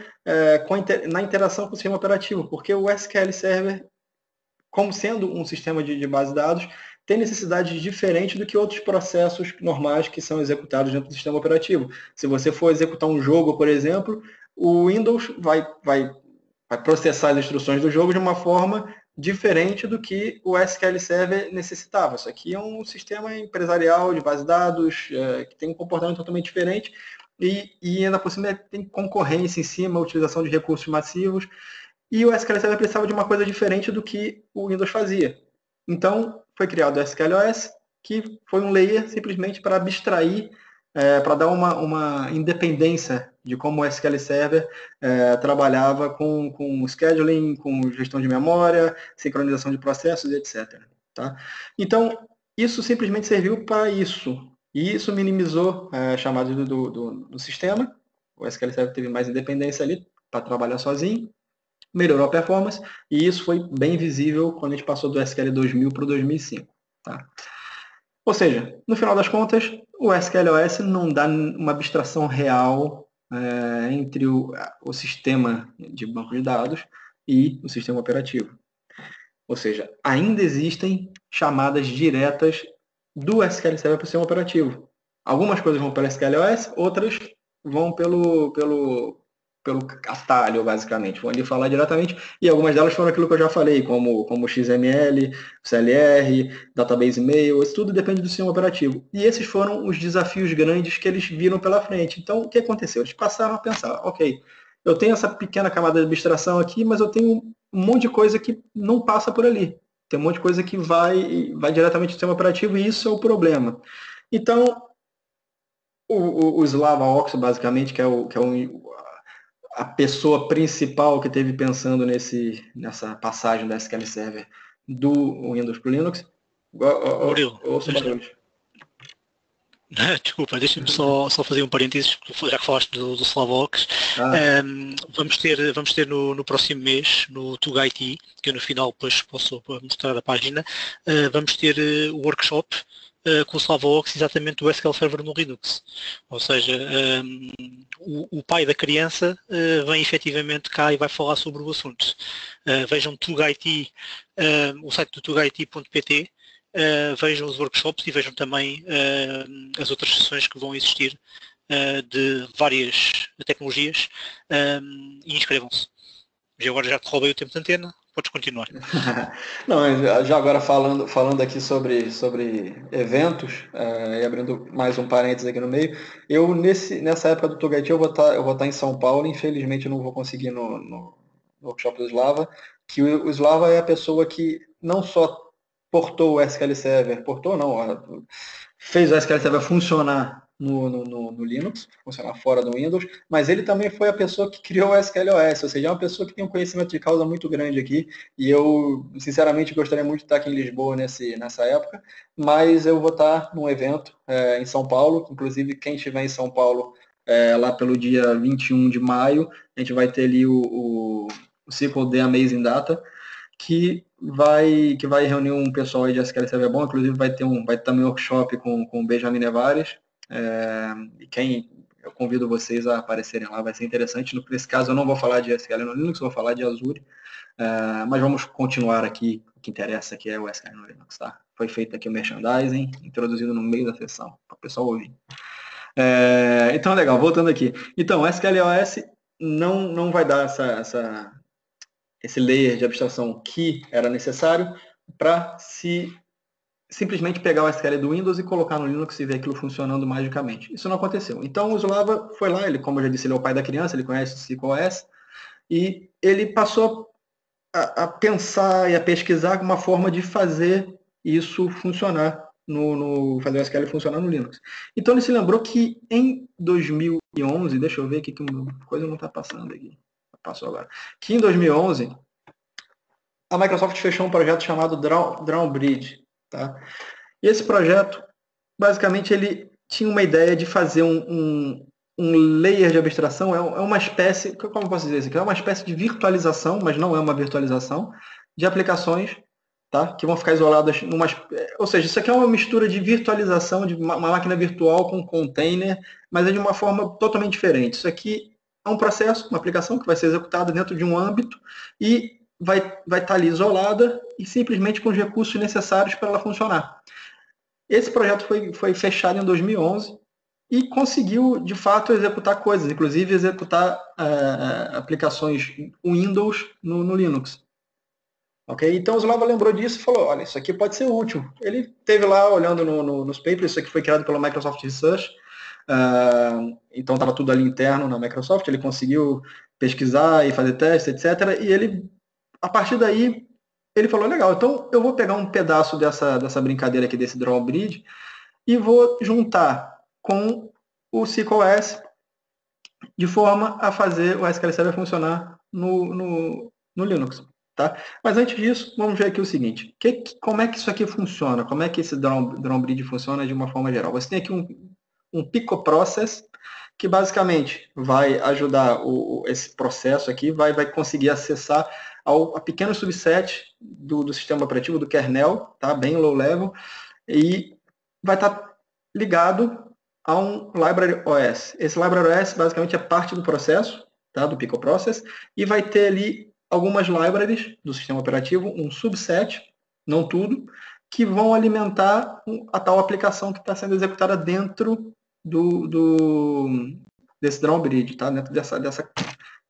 na interação com o sistema operativo, porque o SQL Server, como sendo um sistema de base de dados, tem necessidades diferentes do que outros processos normais que são executados dentro do sistema operativo. Se você for executar um jogo, por exemplo, o Windows vai processar as instruções do jogo de uma forma diferente do que o SQL Server necessitava. Isso aqui é um sistema empresarial de base de dados que tem um comportamento totalmente diferente e ainda por cima tem concorrência em cima, utilização de recursos massivos, e o SQL Server precisava de uma coisa diferente do que o Windows fazia. Então, foi criado o SQLOS, que foi um layer simplesmente para abstrair, para dar uma independência de como o SQL Server trabalhava com scheduling, com gestão de memória, sincronização de processos, etc. Tá? Então, isso simplesmente serviu para isso. E isso minimizou a chamada do sistema. O SQL Server teve mais independência ali para trabalhar sozinho, melhorou a performance, e isso foi bem visível quando a gente passou do SQL 2000 para o 2005. Tá? Ou seja, no final das contas, o SQLOS não dá uma abstração real entre o sistema de banco de dados e o sistema operativo. Ou seja, ainda existem chamadas diretas do SQL Server para o sistema operativo. Algumas coisas vão pelo SQLOS, outras vão pelo atalho, basicamente. Vão ali falar diretamente, e algumas delas foram aquilo que eu já falei, como XML, CLR, database e-mail, isso tudo depende do sistema operativo. E esses foram os desafios grandes que eles viram pela frente. Então, o que aconteceu? Eles passaram a pensar, ok, eu tenho essa pequena camada de abstração aqui, mas eu tenho um monte de coisa que não passa por ali. Tem um monte de coisa que vai diretamente do sistema operativo, e isso é o problema. Então, o Slava Oxo, basicamente, que é a pessoa principal que teve pensando nessa passagem da SQL Server do Windows para o Linux. Murilo, Ouça barulhos. Desculpa, deixa-me só fazer um parênteses, já que falaste do Slavox. Vamos ter no próximo mês, no TugaIT, que eu no final depois posso mostrar a página, vamos ter o workshop com o Slavox exatamente do SQL Server no Linux. Ou seja, o pai da criança vem efetivamente cá e vai falar sobre o assunto. Vejam TugaIT, o site do tugait.pt. Vejam os workshops e vejam também as outras sessões que vão existir de várias tecnologias e inscrevam-se. E agora já te roubei o tempo de antena, podes continuar. Não, já agora falando aqui sobre eventos, e abrindo mais um parênteses aqui no meio, nessa época do TugaIT eu vou estar em São Paulo, infelizmente eu não vou conseguir no workshop do Slava, que o Slava é a pessoa que não só portou o SQL Server, fez o SQL Server funcionar no Linux, funcionar fora do Windows, mas ele também foi a pessoa que criou o SQLOS, ou seja, é uma pessoa que tem um conhecimento de causa muito grande aqui, e eu, sinceramente, gostaria muito de estar aqui em Lisboa nessa época, mas eu vou estar num evento em São Paulo, inclusive quem estiver em São Paulo lá pelo dia 21 de maio, a gente vai ter ali o SQL The Amazing Data, que vai reunir um pessoal aí de SQL Server bom, inclusive vai ter também um workshop com o Benjamin Nevares, e eu convido vocês a aparecerem lá, vai ser interessante. Nesse caso eu não vou falar de SQL no Linux, vou falar de Azure, mas vamos continuar aqui, o que interessa que é o SQL no Linux, tá? Foi feito aqui o merchandising, introduzido no meio da sessão, para o pessoal ouvir. Então, legal, voltando aqui. Então, o SQLOS não vai dar esse layer de abstração que era necessário para simplesmente pegar o SQL do Windows e colocar no Linux e ver aquilo funcionando magicamente. Isso não aconteceu. Então o Slava foi lá, ele, como eu já disse, ele é o pai da criança, ele conhece o CQoS, e ele passou a pensar e a pesquisar uma forma de fazer isso funcionar, fazer o SQL funcionar no Linux. Então ele se lembrou que em 2011, deixa eu ver aqui que uma coisa não está passando aqui. Passou agora. Que em 2011, a Microsoft fechou um projeto chamado Drownbridge. Tá? E esse projeto, basicamente, ele tinha uma ideia de fazer um layer de abstração, é uma espécie, como eu posso dizer isso? É uma espécie de virtualização, mas não é uma virtualização, de aplicações, tá? Que vão ficar isoladas ou seja, isso aqui é uma mistura de virtualização de uma máquina virtual com container, mas é de uma forma totalmente diferente. Isso aqui é um processo, uma aplicação que vai ser executada dentro de um âmbito e vai estar ali isolada e simplesmente com os recursos necessários para ela funcionar. Esse projeto foi fechado em 2011 e conseguiu, de fato, executar coisas, inclusive executar aplicações Windows no Linux. Okay? Então o Slava lembrou disso e falou, olha, isso aqui pode ser útil. Ele esteve lá olhando nos papers, isso aqui foi criado pela Microsoft Research, então estava tudo ali interno na Microsoft, ele conseguiu pesquisar e fazer testes, etc. E ele, a partir daí, ele falou, legal, então eu vou pegar um pedaço dessa brincadeira aqui, desse Drownbridge, e vou juntar com o CQoS de forma a fazer o SQL Server funcionar no Linux. Tá? Mas antes disso, vamos ver aqui o seguinte, como é que isso aqui funciona? Como é que esse Drownbridge funciona de uma forma geral? Você tem aqui um Pico Process, que basicamente vai ajudar esse processo aqui, vai conseguir acessar a pequeno subset do sistema operativo, do kernel, tá? Bem low level, e vai estar ligado a um Library OS. Esse Library OS basicamente é parte do processo, tá? Do Pico Process, e vai ter ali algumas libraries do sistema operativo, um subset, não tudo, que vão alimentar a tal aplicação que está sendo executada dentro desse Drownbridge, tá? Dentro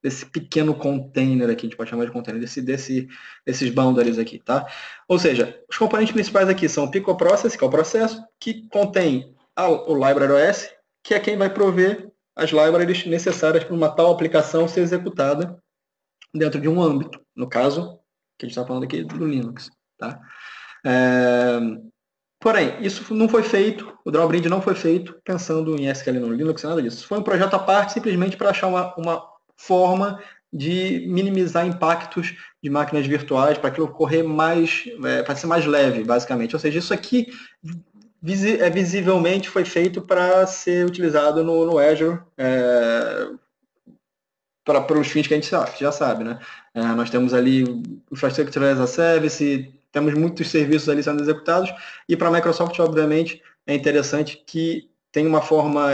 desse pequeno container aqui, a gente pode chamar de container, desses boundaries aqui, tá? Ou seja, os componentes principais aqui são o Pico Process, que é o processo, que contém o Library OS, que é quem vai prover as libraries necessárias para uma tal aplicação ser executada dentro de um âmbito, no caso, que a gente está falando aqui do Linux, tá? Porém, isso não foi feito, o Drownbridge não foi feito pensando em SQL no Linux, nada disso. Foi um projeto à parte simplesmente para achar uma forma de minimizar impactos de máquinas virtuais, para aquilo correr mais, para ser mais leve, basicamente. Ou seja, isso aqui visivelmente foi feito para ser utilizado no Azure, pelos fins que a gente já sabe, né? Nós temos ali o Infrastructure as a Service, temos muitos serviços ali sendo executados, e para a Microsoft, obviamente, é interessante que tem uma forma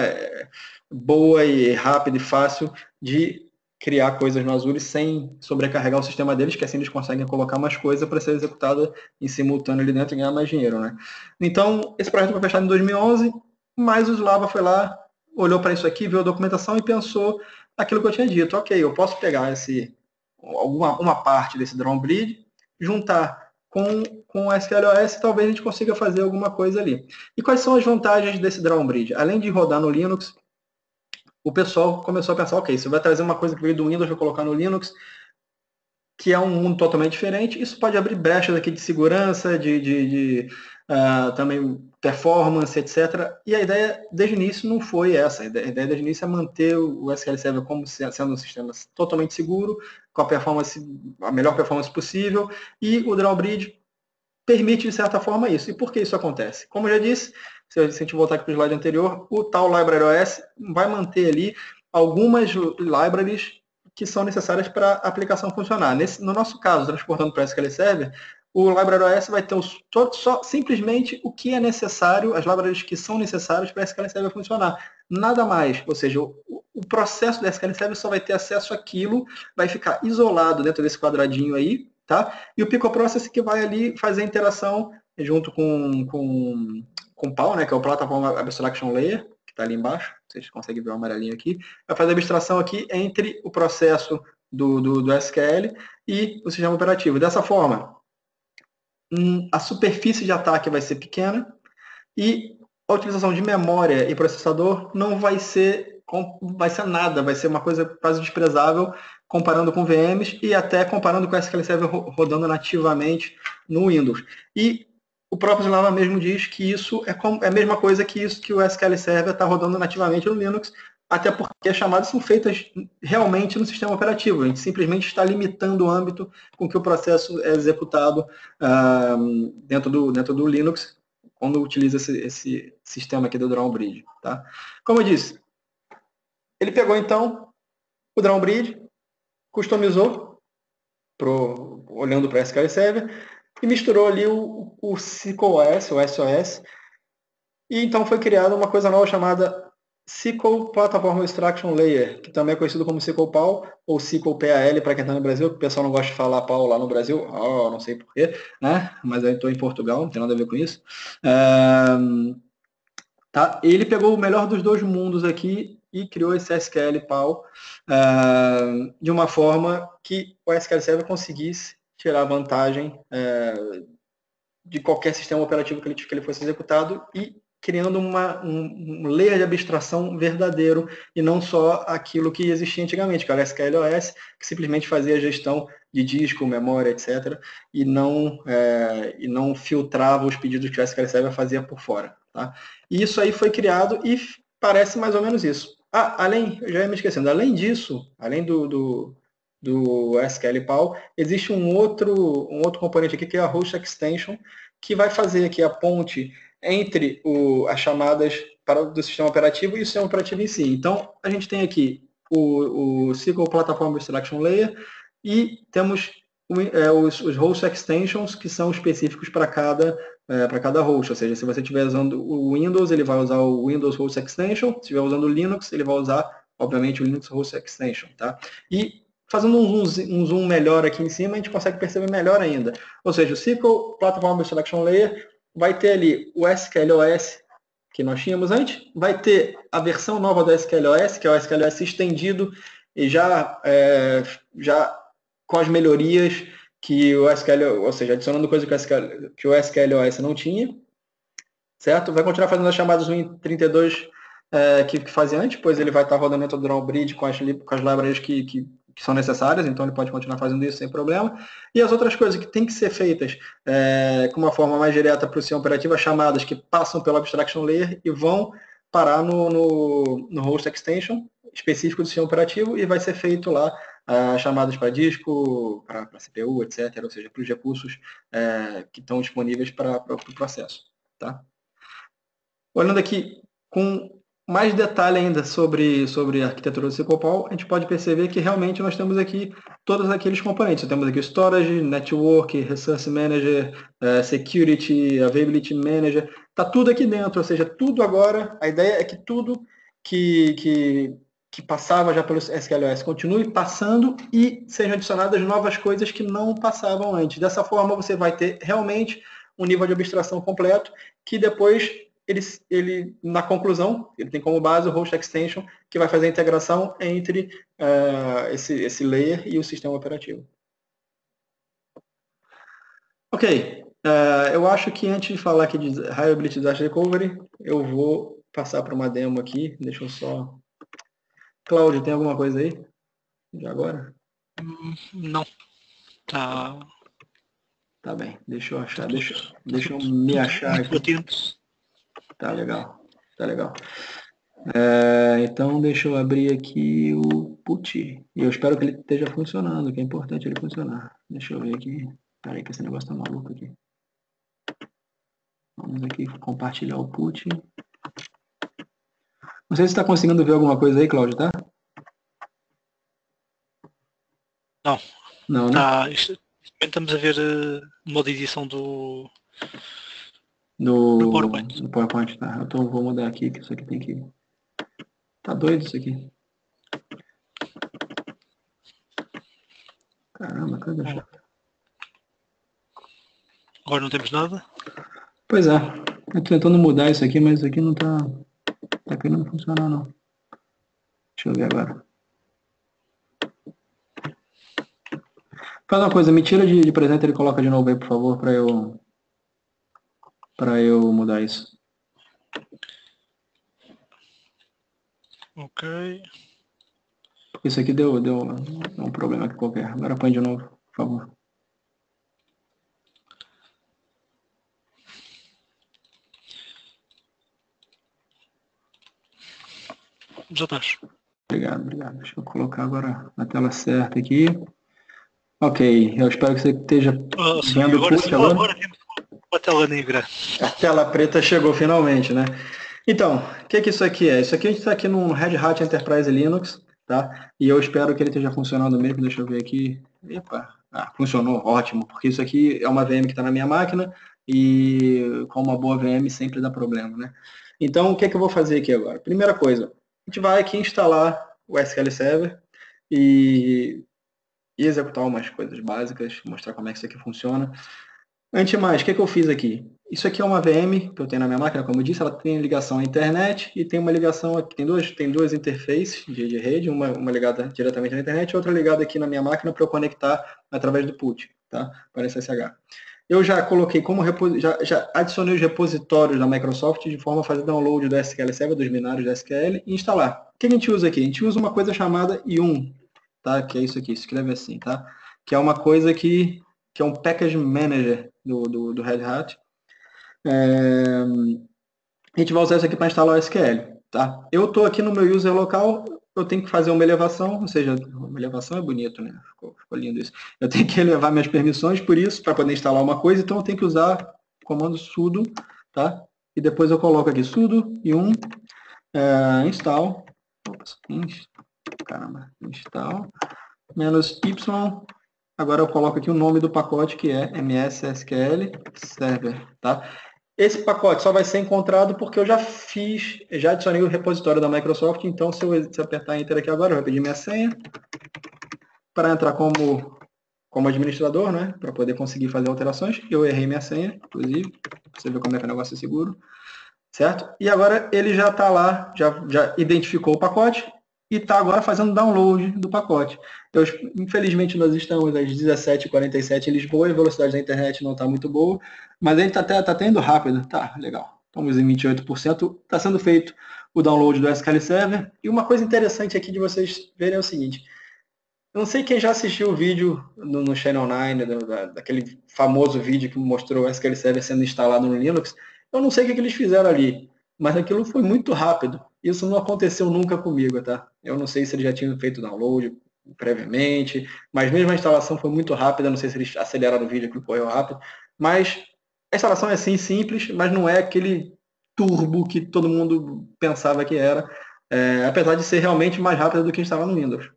boa e rápida e fácil de criar coisas no Azure sem sobrecarregar o sistema deles, que assim eles conseguem colocar mais coisa para ser executada em simultâneo ali dentro e ganhar mais dinheiro, né? Então, esse projeto foi fechado em 2011, mas o Slava foi lá, olhou para isso aqui, viu a documentação e pensou aquilo que eu tinha dito. Ok, eu posso pegar uma parte desse Drawbridge, juntar com o SQLOS, talvez a gente consiga fazer alguma coisa ali. E quais são as vantagens desse Drawbridge? Além de rodar no Linux, o pessoal começou a pensar, ok, você vai trazer uma coisa que veio do Windows, vai colocar no Linux, que é um mundo totalmente diferente. Isso pode abrir brechas aqui de segurança, também performance, etc. E a ideia desde o início não foi essa. A ideia desde o início é manter o SQL Server como sendo um sistema totalmente seguro, com a melhor performance possível, e o Drawbridge permite, de certa forma, isso. E por que isso acontece? Como eu já disse, se a gente voltar aqui para o slide anterior, o tal LibraryOS vai manter ali algumas libraries que são necessárias para a aplicação funcionar. No nosso caso, transportando para SQL Server, o LibraryOS vai ter simplesmente o que é necessário, as libraries que são necessárias para a SQL Server funcionar. Nada mais. Ou seja, o processo da SQL Server só vai ter acesso àquilo, vai ficar isolado dentro desse quadradinho aí, tá? E o Pico Process que vai ali fazer a interação junto com o PAL, né, que é o Platform Abstraction Layer, que está ali embaixo, vocês conseguem ver o amarelinho aqui, vai fazer a abstração aqui entre o processo do SQL e o sistema operativo. Dessa forma, a superfície de ataque vai ser pequena e a utilização de memória e processador não vai ser nada, vai ser uma coisa quase desprezável comparando com VMs e até comparando com o SQL Server rodando nativamente no Windows. E o próprio Slava mesmo diz que isso é a mesma coisa que o SQL Server está rodando nativamente no Linux, até porque as chamadas são feitas realmente no sistema operativo. A gente simplesmente está limitando o âmbito com que o processo é executado dentro do Linux, quando utiliza esse sistema aqui do Drawbridge. Tá? Como eu disse, ele pegou então o Drawbridge, customizou, olhando para o SQL Server, e misturou ali o SQLOS, o SOS, e então foi criada uma coisa nova chamada SQL Platform Abstraction Layer, que também é conhecido como SQL PAL ou SQL PAL para quem está no Brasil, o pessoal não gosta de falar PAL lá no Brasil, não sei porquê, né? Mas eu estou em Portugal, não tem nada a ver com isso. Tá? Ele pegou o melhor dos dois mundos aqui e criou esse SQL PAL de uma forma que o SQL Server conseguisse tirar vantagem de qualquer sistema operativo que ele fosse executado e criando um layer de abstração verdadeiro e não só aquilo que existia antigamente, que era o SQLOS, que simplesmente fazia a gestão de disco, memória, etc., e não filtrava os pedidos que o SQL Server fazia por fora. Tá? E isso aí foi criado e parece mais ou menos isso. Eu já ia me esquecendo, além disso, além do SQL PAL, existe um outro componente aqui que é a Host Extension, que vai fazer aqui a ponte entre as chamadas do sistema operativo e o sistema operativo em si. Então, a gente tem aqui o SQL Platform Abstraction Layer e temos os Host Extensions, que são específicos para cada host. Ou seja, se você estiver usando o Windows, ele vai usar o Windows Host Extension. Se estiver usando o Linux, ele vai usar, obviamente, o Linux Host Extension. Tá? E fazendo um zoom melhor aqui em cima, a gente consegue perceber melhor ainda. Ou seja, o SQL Platform Abstraction Layer vai ter ali o SQLOS que nós tínhamos antes, vai ter a versão nova do SQLOS, que é o SQLOS estendido, e já com as melhorias que o SQL, ou seja, adicionando coisa que o SQLOS não tinha, certo? Vai continuar fazendo as chamadas Win32 que fazia antes, pois ele vai estar rodando dentro do Drawbridge com as libraries que são necessárias, então ele pode continuar fazendo isso sem problema. E as outras coisas que têm que ser feitas com uma forma mais direta para o sistema operativo, as chamadas que passam pelo Abstraction Layer e vão parar no Host Extension específico do sistema operativo e vai ser feito lá chamadas para disco, para CPU, etc., ou seja, para os recursos que estão disponíveis para o processo. Tá? Olhando aqui com mais detalhe ainda sobre a arquitetura do Ciclopal, a gente pode perceber que realmente nós temos aqui todos aqueles componentes. Temos aqui o Storage, Network, Resource Manager, Security, Availability Manager. Está tudo aqui dentro, ou seja, tudo agora, a ideia é que tudo que passava já pelo SQLOS continue passando e sejam adicionadas novas coisas que não passavam antes. Dessa forma, você vai ter realmente um nível de abstração completo que depois ele, na conclusão, ele tem como base o host extension, que vai fazer a integração entre esse layer e o sistema operativo. Ok, eu acho que antes de falar aqui de Reliability Disaster Recovery, eu vou passar para uma demo aqui. Deixa eu só... Cláudio, tem alguma coisa aí? De agora? Não. Tá bem, deixa eu achar, deixa eu me achar aqui. Tá legal, tá legal. Então deixa eu abrir aqui o PuTTY. E eu espero que ele esteja funcionando, que é importante ele funcionar. Deixa eu ver aqui. Peraí que esse negócio tá maluco aqui. Vamos aqui compartilhar o PuTTY. Não sei se está conseguindo ver alguma coisa aí, Cláudio, tá? Não. Não, né? Estamos a ver modo de edição do PowerPoint. Do PowerPoint, tá. Então vou mudar aqui, que isso aqui tem que... Tá doido isso aqui. Caramba, cadê a chave? Agora não temos nada? Pois é. Eu tô tentando mudar isso aqui, mas isso aqui não tá querendo funcionar, não. Deixa eu ver agora. Faz uma coisa, me tira de presente e coloca de novo aí, por favor, para eu mudar isso. Ok. Isso aqui deu um problema aqui qualquer. Agora põe de novo, por favor. Já estás. Obrigado. Deixa eu colocar agora na tela certa aqui. Ok, eu espero que você esteja vendo o PuTTY agora. Agora vimos a tela negra. A tela preta chegou finalmente, né? Então, o que isso aqui é? Isso aqui a gente está aqui no Red Hat Enterprise Linux, tá? E eu espero que ele esteja funcionando mesmo. Deixa eu ver aqui. Epa, funcionou, ótimo, porque isso aqui é uma VM que está na minha máquina e com uma boa VM sempre dá problema, né? Então, o que eu vou fazer aqui agora? Primeira coisa, a gente vai aqui instalar o SQL Server e executar umas coisas básicas, mostrar como é que isso aqui funciona. Antes de mais, o que eu fiz aqui? Isso aqui é uma VM que eu tenho na minha máquina, como eu disse, ela tem ligação à internet e tem uma ligação aqui, tem duas interfaces de rede, uma ligada diretamente na internet e outra ligada aqui na minha máquina para eu conectar através do PuTTY, tá? Para SSH. Eu já coloquei já adicionei os repositórios da Microsoft de forma a fazer download do SQL Server, dos binários do SQL e instalar. O que a gente usa aqui? A gente usa uma coisa chamada yum, tá? Que é isso aqui, escreve assim, tá? Que é uma coisa que é um Package Manager do Red Hat. A gente vai usar isso aqui para instalar o SQL. Tá? Eu estou aqui no meu user local, eu tenho que fazer uma elevação, ou seja, uma elevação é bonito, né? Ficou lindo isso. Eu tenho que elevar minhas permissões, por isso, para poder instalar uma coisa, então eu tenho que usar o comando sudo, tá? E depois eu coloco aqui sudo yum install, install, -y. Agora eu coloco aqui o nome do pacote, que é MSSQL Server, tá? Esse pacote só vai ser encontrado porque eu já adicionei o repositório da Microsoft, então se eu apertar Enter aqui agora, eu vou pedir minha senha para entrar como administrador, né? Para poder conseguir fazer alterações. Eu errei minha senha, inclusive, pra você ver como é que o negócio é seguro, certo? E agora ele já está lá, já identificou o pacote, e está agora fazendo download do pacote. Infelizmente, nós estamos às 17h47 em Lisboa e a velocidade da internet não está muito boa, mas ele está tendo rápido. Tá, legal. Estamos em 28%. Está sendo feito o download do SQL Server. E uma coisa interessante aqui de vocês verem é o seguinte. Eu não sei quem já assistiu o vídeo no Channel 9, daquele famoso vídeo que mostrou o SQL Server sendo instalado no Linux. Eu não sei o que eles fizeram ali, mas aquilo foi muito rápido. Isso não aconteceu nunca comigo, tá? Eu não sei se eles já tinham feito download previamente, mas mesmo a instalação foi muito rápida, não sei se eles aceleraram o vídeo que correu rápido, mas a instalação é sim simples, mas não é aquele turbo que todo mundo pensava que era, apesar de ser realmente mais rápida do que instalar no Windows.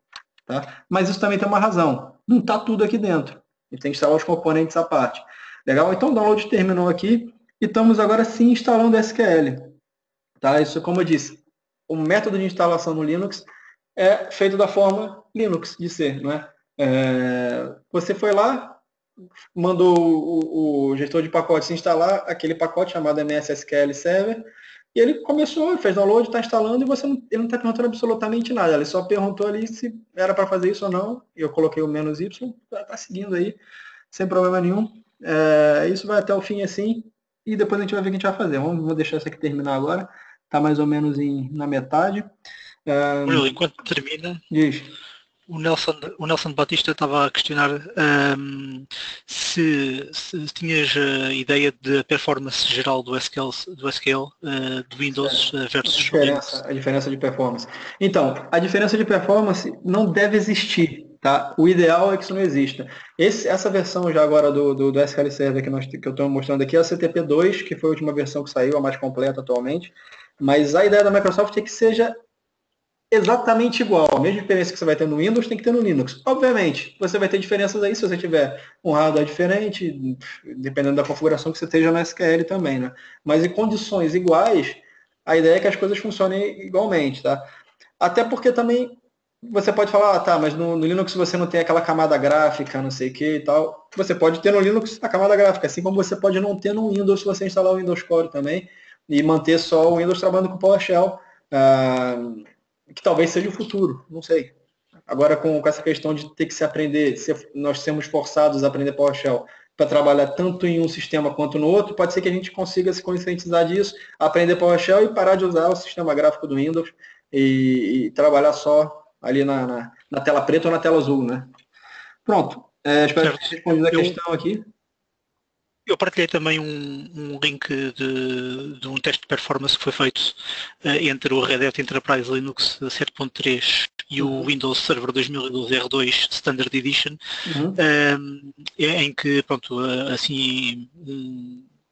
Tá? Mas isso também tem uma razão. Não está tudo aqui dentro. E tem que instalar os componentes à parte. Legal? Então o download terminou aqui e estamos agora sim instalando o SQL. Tá? Isso, como eu disse, o método de instalação no Linux é feito da forma Linux de ser. Não é? Você foi lá, mandou o gestor de pacotes instalar aquele pacote chamado MSSQL Server, e ele começou, fez download, está instalando, e ele não está perguntando absolutamente nada. Ele só perguntou ali se era para fazer isso ou não, e eu coloquei o "-y", está seguindo aí, sem problema nenhum. Isso vai até o fim assim, e depois a gente vai ver o que a gente vai fazer. Vou deixar isso aqui terminar agora, está mais ou menos na metade. Murilo, enquanto termina, Diz. o Nelson Batista estava a questionar se tinhas a ideia da performance geral do SQL do Windows versus Linux. A diferença de performance. Então, a diferença de performance não deve existir, tá? O ideal é que isso não exista. Essa versão já agora do SQL Server que eu estou mostrando aqui é a CTP2, que foi a última versão que saiu, a mais completa atualmente. Mas a ideia da Microsoft é que seja exatamente igual. A mesma diferença que você vai ter no Windows tem que ter no Linux. Obviamente, você vai ter diferenças aí se você tiver um hardware diferente, dependendo da configuração que você esteja no SQL também, né? Mas em condições iguais, a ideia é que as coisas funcionem igualmente, tá? Até porque também você pode falar, tá, mas no Linux você não tem aquela camada gráfica, não sei o que e tal. Você pode ter no Linux a camada gráfica, assim como você pode não ter no Windows se você instalar o Windows Core também e manter só o Windows trabalhando com PowerShell. Que talvez seja o futuro, não sei. Agora com essa questão de ter que se aprender, nós sermos forçados a aprender PowerShell para trabalhar tanto em um sistema quanto no outro, pode ser que a gente consiga se conscientizar disso, aprender PowerShell e parar de usar o sistema gráfico do Windows e trabalhar só ali na tela preta ou na tela azul, né? Pronto. Espero que tenha respondido a questão aqui. Eu partilhei também um link de um teste de performance que foi feito entre o Red Hat Enterprise Linux 7.3 e o Windows Server 2012 R2 Standard Edition, em que, pronto, assim,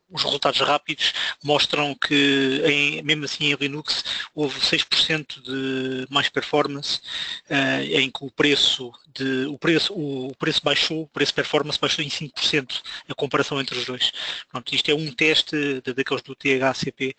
os resultados rápidos mostram que, mesmo assim em Linux, houve 6% de mais performance, em que o preço baixou, o preço performance baixou em 5%, a comparação entre os dois. Pronto, isto é um teste daqueles do THCP.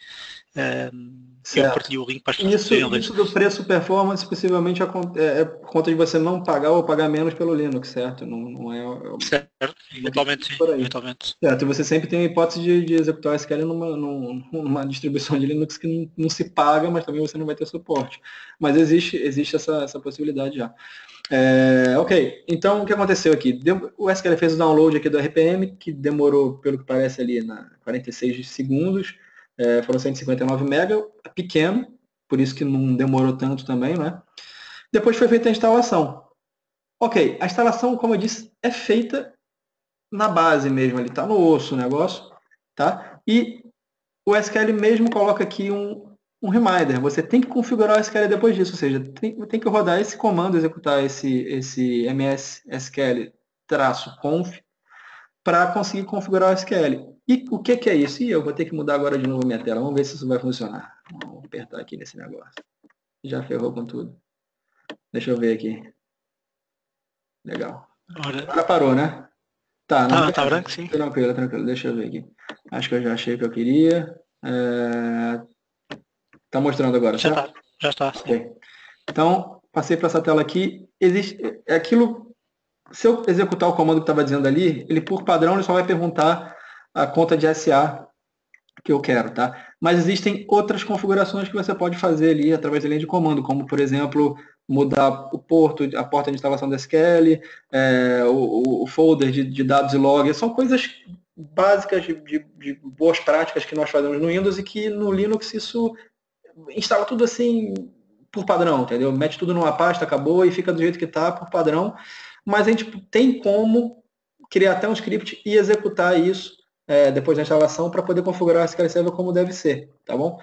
Eu partilho o link para as pessoas. Isso do preço performance possivelmente é por conta de você não pagar ou pagar menos pelo Linux, certo? Não é. Certo, eventualmente sim. Eventualmente. Certo, e você sempre tem a hipótese de executar o SQL numa distribuição de Linux que não se paga, mas também você não vai ter suporte. Mas existe essa possibilidade já. Ok, então o que aconteceu aqui? O SQL fez o download aqui do RPM, que demorou, pelo que parece ali, 46 segundos. Foram 159 MB, é pequeno, por isso que não demorou tanto também, né? Depois foi feita a instalação. Ok, a instalação, como eu disse, é feita na base mesmo, ali está no osso o negócio, tá? E o SQL mesmo coloca aqui um reminder. Você tem que configurar o SQL depois disso, ou seja, tem que rodar esse comando, executar esse ms sql-conf para conseguir configurar o SQL. E o que é isso? Eu vou ter que mudar agora de novo a minha tela. Vamos ver se isso vai funcionar. Vamos apertar aqui nesse negócio. Já ferrou com tudo. Deixa eu ver aqui. Legal. Agora parou, né? Tá branco, sim. Tranquilo. Deixa eu ver aqui. Acho que eu já achei o que eu queria. Tá mostrando agora, já certo? Já está. Okay. Então, passei para essa tela aqui. Existe aquilo. Se eu executar o comando que estava dizendo ali, ele por padrão ele só vai perguntar a conta de SA que eu quero, tá? Mas existem outras configurações que você pode fazer ali através da linha de comando, como por exemplo mudar o porto, a porta de instalação da SQL, o folder de dados e log, são coisas básicas de boas práticas que nós fazemos no Windows e que no Linux isso instala tudo assim por padrão, entendeu? Mete tudo numa pasta, acabou e fica do jeito que está por padrão. Mas a gente tem como criar até um script e executar isso depois da instalação para poder configurar o SQL Server como deve ser, tá bom?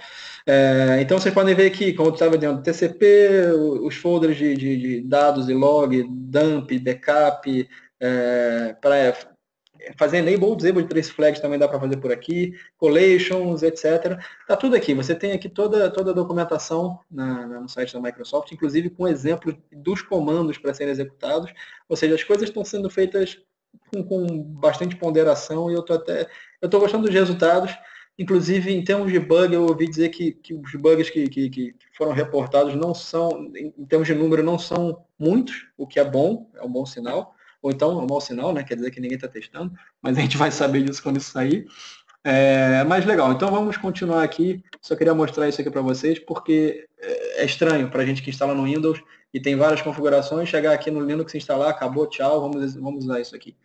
Então vocês podem ver aqui, como eu estava dizendo, TCP, os folders de dados e log, dump, backup, para fazer enable, disable de trace flags também dá para fazer por aqui, collations, etc. Tá tudo aqui. Você tem aqui toda a documentação no site da Microsoft, inclusive com exemplo dos comandos para serem executados. Ou seja, as coisas estão sendo feitas com bastante ponderação e eu estou gostando dos resultados. Inclusive, em termos de bug, eu ouvi dizer que os bugs que foram reportados não são, em termos de número, não são muitos, o que é um bom sinal. Ou então é um mau sinal, né? Quer dizer que ninguém está testando, mas a gente vai saber disso quando isso sair. Mas legal, então vamos continuar aqui. Só queria mostrar isso aqui para vocês, porque é estranho para a gente que instala no Windows e tem várias configurações, chegar aqui no Linux, instalar, acabou, tchau, vamos usar isso aqui.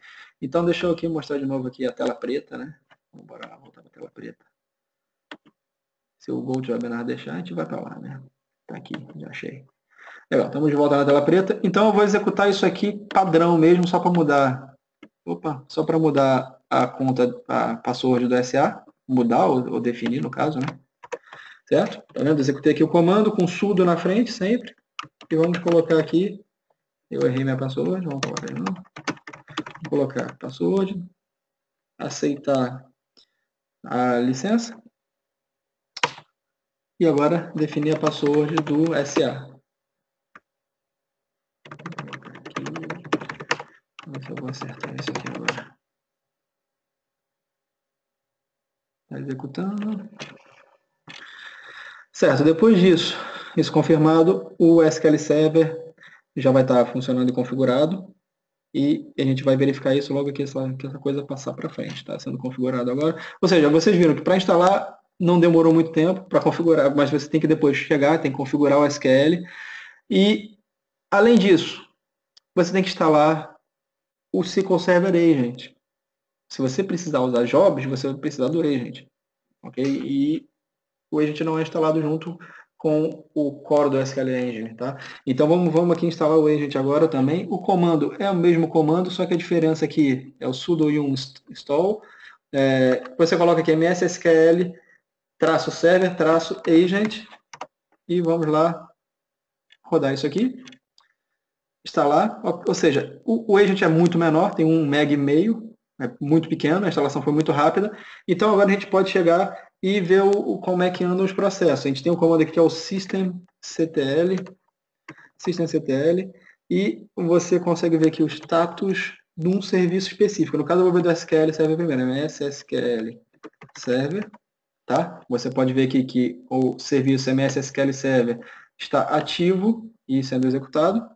Então deixa eu aqui mostrar de novo aqui a tela preta, né? Vamos lá, voltar para a tela preta. Se o Gold Webinar deixar, a gente vai para lá, né? Tá aqui, já achei. Legal, estamos de volta na tela preta. Então eu vou executar isso aqui padrão mesmo, só para mudar. Só para mudar a conta, a password do SA, mudar ou definir no caso, né? Certo? Tá vendo? Executei aqui o comando com sudo na frente sempre. E vamos colocar aqui. Eu errei minha password, vamos colocar de novo. Vou colocar password, aceitar a licença. E agora definir a password do SA. Vamos ver se eu vou acertar isso aqui agora. Está executando. Certo, depois disso, isso confirmado, o SQL Server já vai estar funcionando e configurado. E a gente vai verificar isso logo que essa coisa passar para frente. Está sendo configurado agora. Ou seja, vocês viram que para instalar não demorou muito tempo para configurar, mas você tem que depois chegar, tem que configurar o SQL. E, além disso, você tem que instalar o SQL Server Agent. Se você precisar usar jobs, você vai precisar do Agent. Ok? E o Agent não é instalado junto com o core do SQL Engine, tá? Então vamos aqui instalar o Agent agora também. O comando é o mesmo comando, só que a diferença aqui é o sudo yum install. Você coloca aqui mssql -server -agent e vamos lá rodar isso aqui. Instalar, ou seja, o Agent é muito menor, tem 1,5 MB, é muito pequeno, a instalação foi muito rápida. Então agora a gente pode chegar e ver como é que andam os processos. A gente tem um comando aqui que é o systemctl, e você consegue ver aqui o status de um serviço específico. No caso eu vou ver do SQL Server primeiro, MSSQL Server, tá? Você pode ver aqui que o serviço MSSQL Server está ativo e sendo executado,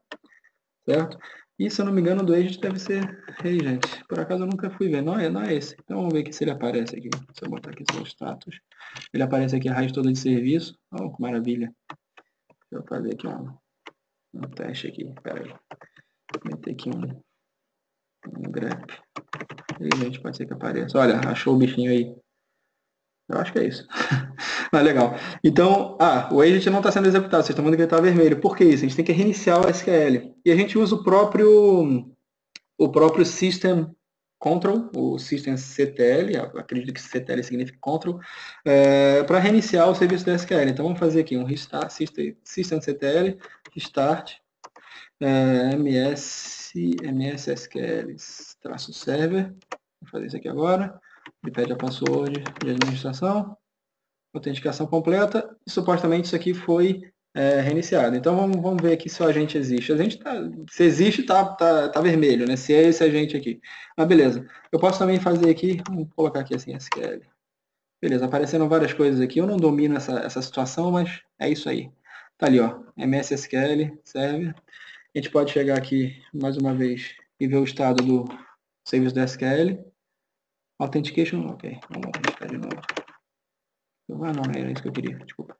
certo? E se eu não me engano, do Agent deve ser Agent. Por acaso eu nunca fui ver. Não é esse. Então vamos ver aqui se ele aparece aqui. Se eu botar aqui seu status. Ele aparece aqui a raiz toda de serviço. Oh, que maravilha. Deixa eu fazer aqui um teste aqui. Espera aí. Vou meter aqui um grep. Agent pode ser que apareça. Olha, achou o bichinho aí. Eu acho que é isso. Mas legal. Então, o agent não está sendo executado. Vocês estão vendo que ele está vermelho. Por que isso? A gente tem que reiniciar o SQL. E a gente usa o próprio system control, o systemctl, acredito que ctl significa control, para reiniciar o serviço do SQL. Então, vamos fazer aqui um restart, systemctl, restart, mssql-server. Vou fazer isso aqui agora. Ele pede a password de administração, autenticação completa, e supostamente isso aqui foi reiniciado. Então vamos ver aqui se o agente existe. Se existe, tá vermelho, né? Se é esse agente aqui. Mas beleza. Eu posso também fazer aqui, vamos colocar aqui assim, SQL. Beleza, aparecendo várias coisas aqui. Eu não domino essa situação, mas é isso aí. Tá ali, ó, MSSQL, server. A gente pode chegar aqui mais uma vez e ver o estado do serviço do SQL. Authentication, ok. Vamos autenticar de novo. Não era isso que eu queria, desculpa.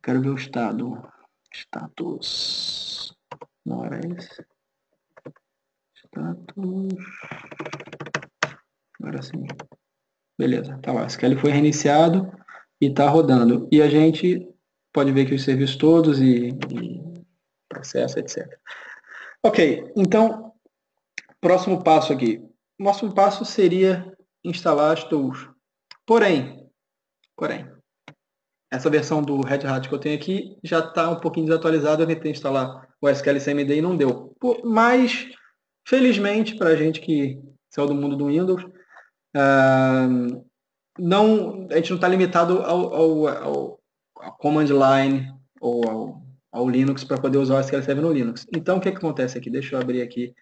Quero ver o estado. Status. Não era esse. Status. Agora sim. Beleza, tá lá. O SQL foi reiniciado e está rodando. E a gente pode ver aqui os serviços todos e processo, etc. Ok, então, próximo passo aqui. O próximo passo seria instalar as tools. Porém, essa versão do Red Hat que eu tenho aqui já está um pouquinho desatualizada. Eu tentei instalar o SQL CMD e não deu. Mas, felizmente, para a gente que saiu do mundo do Windows. Não, a gente não está limitado ao command line ou ao Linux para poder usar o SQL Server no Linux. Então, o que acontece aqui? Deixa eu abrir aqui,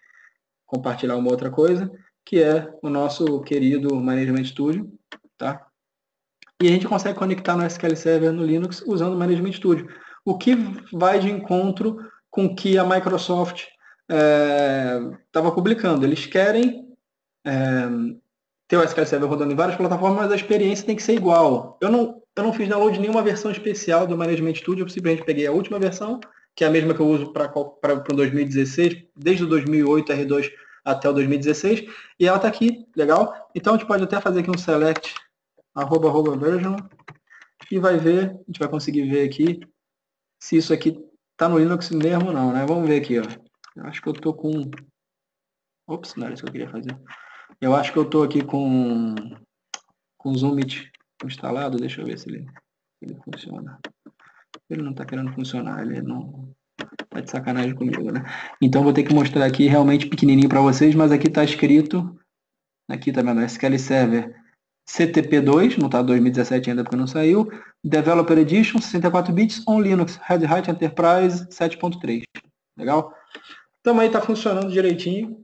compartilhar uma outra coisa, que é o nosso querido Management Studio, tá? E a gente consegue conectar no SQL Server no Linux usando o Management Studio, o que vai de encontro com o que a Microsoft estava publicando. Eles querem ter o SQL Server rodando em várias plataformas, mas a experiência tem que ser igual. Eu não fiz download de nenhuma versão especial do Management Studio, eu simplesmente peguei a última versão, que é a mesma que eu uso para o 2016, desde o 2008 R2 até o 2016, e ela está aqui, legal? Então a gente pode até fazer aqui um select @version e vai ver, a gente vai conseguir ver aqui se isso aqui está no Linux mesmo ou não, né? Vamos ver aqui, ó. Eu acho que eu estou com... Ops, não era isso que eu queria fazer. Eu acho que eu estou aqui com o Zoomit instalado. Deixa eu ver se ele funciona. Ele não está querendo funcionar, ele não está de sacanagem comigo, né? Então vou ter que mostrar aqui realmente pequenininho para vocês, mas aqui está escrito, aqui tá vendo, SQL Server CTP2, não está 2017 ainda porque não saiu, Developer Edition, 64 bits, on Linux, Red Hat Enterprise 7.3. Legal? Então aí está funcionando direitinho.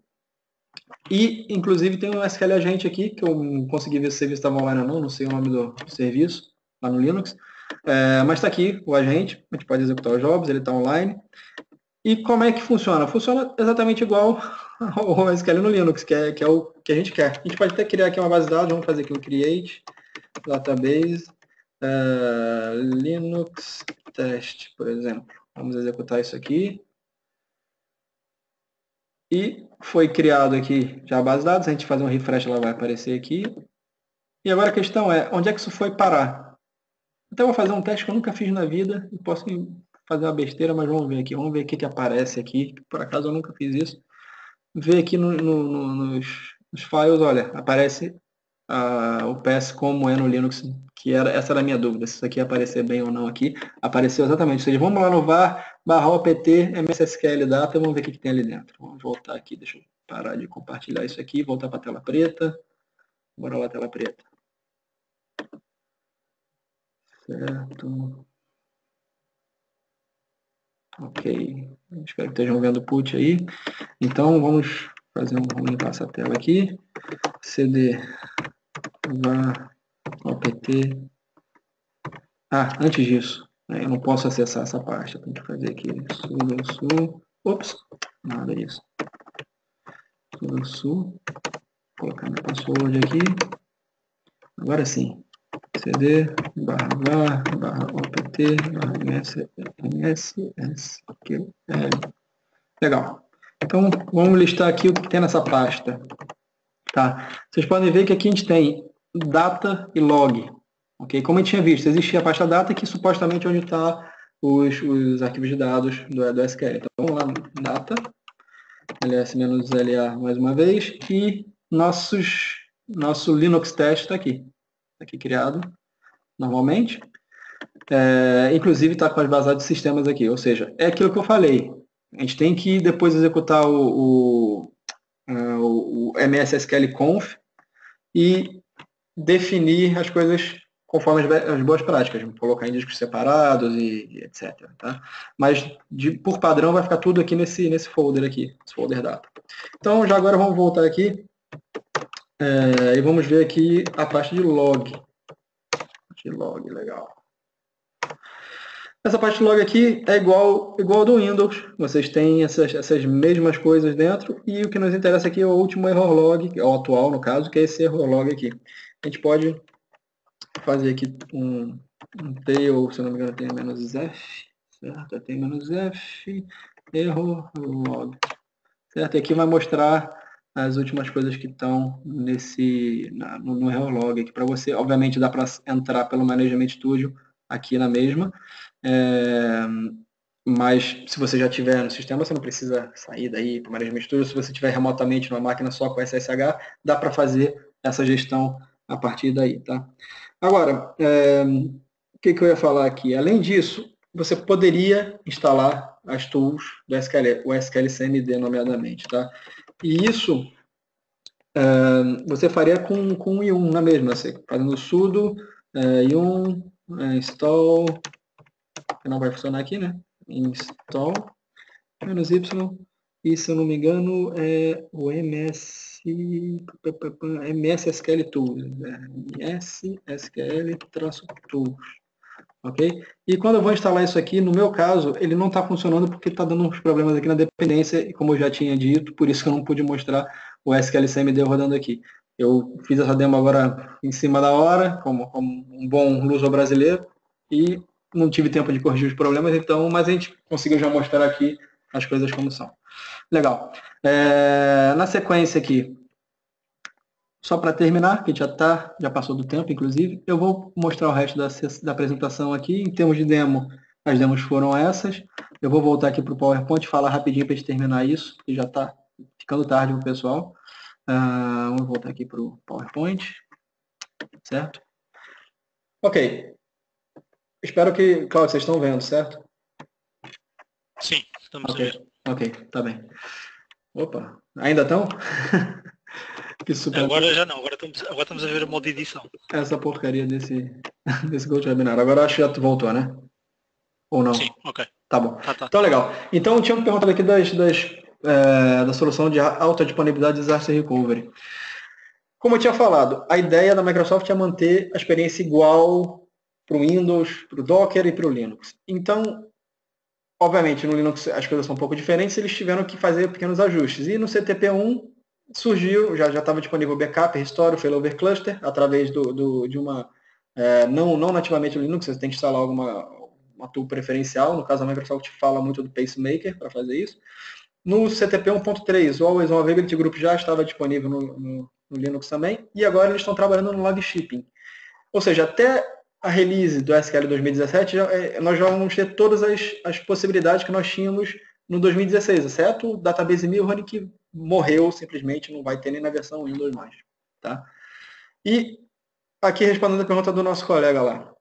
E, inclusive, tem um SQL Agente aqui, que eu não consegui ver se o serviço estava online ou não sei o nome do serviço, lá no Linux. Mas está aqui o agente, a gente pode executar os jobs, ele está online. E como é que funciona? Funciona exatamente igual ao SQL no Linux, que é o que a gente quer. A gente pode até criar aqui uma base de dados, vamos fazer aqui um create, database, Linux test, por exemplo. Vamos executar isso aqui. E foi criado aqui já a base de dados, a gente fazer um refresh, ela vai aparecer aqui. E agora a questão é, onde é que isso foi parar? Então eu vou fazer um teste que eu nunca fiz na vida, e posso fazer uma besteira, mas vamos ver aqui. Vamos ver o que aparece aqui, por acaso eu nunca fiz isso. Ver aqui nos files, olha, aparece o PS como é no Linux, que essa era a minha dúvida, se isso aqui ia aparecer bem ou não aqui. Apareceu exatamente, ou seja, vamos lá no var/opt mssql data, vamos ver o que tem ali dentro. Vamos voltar aqui, deixa eu parar de compartilhar isso aqui, voltar para a tela preta. Bora lá, tela preta. Certo. Ok. Espero que estejam vendo o put aí. Então, vamos limpar essa tela aqui. cd var opt. Antes disso, eu não posso acessar essa parte. Eu tenho que fazer aqui sudo. Ops, nada disso. Sudo. Colocar meu password aqui. Agora sim. cd /opt/mssql. Legal. Então, vamos listar aqui o que tem nessa pasta. Tá? Vocês podem ver que aqui a gente tem data e log. Okay? Como a gente tinha visto, existia a pasta data, que supostamente é onde está os arquivos de dados do SQL. Então, vamos lá, data, ls-la mais uma vez, e nosso Linux test está aqui. Está aqui criado normalmente. Inclusive está com as bases de sistemas aqui, ou seja, é aquilo que eu falei. A gente tem que depois executar o mssql-conf e definir as coisas conforme as boas práticas, colocar em discos separados e etc. Tá? Mas por padrão vai ficar tudo aqui nesse folder aqui, esse folder data. Então já agora vamos voltar aqui e vamos ver aqui a parte de log. Legal. Essa parte de log aqui é igual ao do Windows. Vocês têm essas mesmas coisas dentro. E o que nos interessa aqui é o último error log, é o atual no caso, que é esse error log aqui. A gente pode fazer aqui um tail, se eu não me engano tem -f, certo? Tem -f, error log. Certo? E aqui vai mostrar as últimas coisas que estão no error log aqui para você. Obviamente dá para entrar pelo Management Studio aqui na mesma. Mas se você já tiver no sistema, você não precisa sair daí para o Management Studio. Se você tiver remotamente numa máquina só com SSH, dá para fazer essa gestão a partir daí, tá? Agora, o que eu ia falar aqui? Além disso, você poderia instalar as tools do SQL, o SQL CMD nomeadamente, tá? E isso você faria com yum na mesma, você fazendo sudo yum install, que não vai funcionar aqui, né? Install -y, e se eu não me engano é o MSSQL Tools, MSSQL-Tools, ok? E quando eu vou instalar isso aqui, no meu caso, ele não está funcionando porque está dando uns problemas aqui na dependência, e como eu já tinha dito, por isso que eu não pude mostrar o SQL CMD rodando aqui. Eu fiz essa demo agora em cima da hora, como um bom luso brasileiro, e não tive tempo de corrigir os problemas, então, mas a gente conseguiu já mostrar aqui as coisas como são. Legal. Na sequência aqui, só para terminar, que já passou do tempo, inclusive, eu vou mostrar o resto da apresentação aqui. Em termos de demo, as demos foram essas. Eu vou voltar aqui para o PowerPoint e falar rapidinho para a gente terminar isso, que já está ficando tarde para o pessoal. Vamos voltar aqui para o PowerPoint, certo? Ok. Espero que, Cláudio, vocês estão vendo, certo? Sim, estamos a ver. Ok, tá bem. Opa, ainda estão? Que super... Agora já não, agora estamos a ver a modo de edição. Essa porcaria desse GoToWebinar. Agora acho que já voltou, né? Ou não? Sim, ok. Tá bom. Tá. Então, legal. Então, tinha me perguntado aqui da solução de alta disponibilidade de Disaster Recovery. Como eu tinha falado, a ideia da Microsoft é manter a experiência igual para o Windows, para o Docker e para o Linux. Então, obviamente, no Linux as coisas são um pouco diferentes, eles tiveram que fazer pequenos ajustes. E no CTP1 surgiu, já estava disponível o backup, restore, o failover cluster, através de uma... não nativamente no Linux, você tem que instalar uma tool preferencial. No caso, a Microsoft fala muito do Pacemaker para fazer isso. No CTP 1.3, o Always On Availability Group já estava disponível no Linux também, e agora eles estão trabalhando no log shipping. Ou seja, até a release do SQL 2017, nós já vamos ter todas as possibilidades que nós tínhamos no 2016, exceto o Database Milrun, que morreu simplesmente, não vai ter nem na versão Windows mais. Tá? E aqui respondendo a pergunta do nosso colega lá.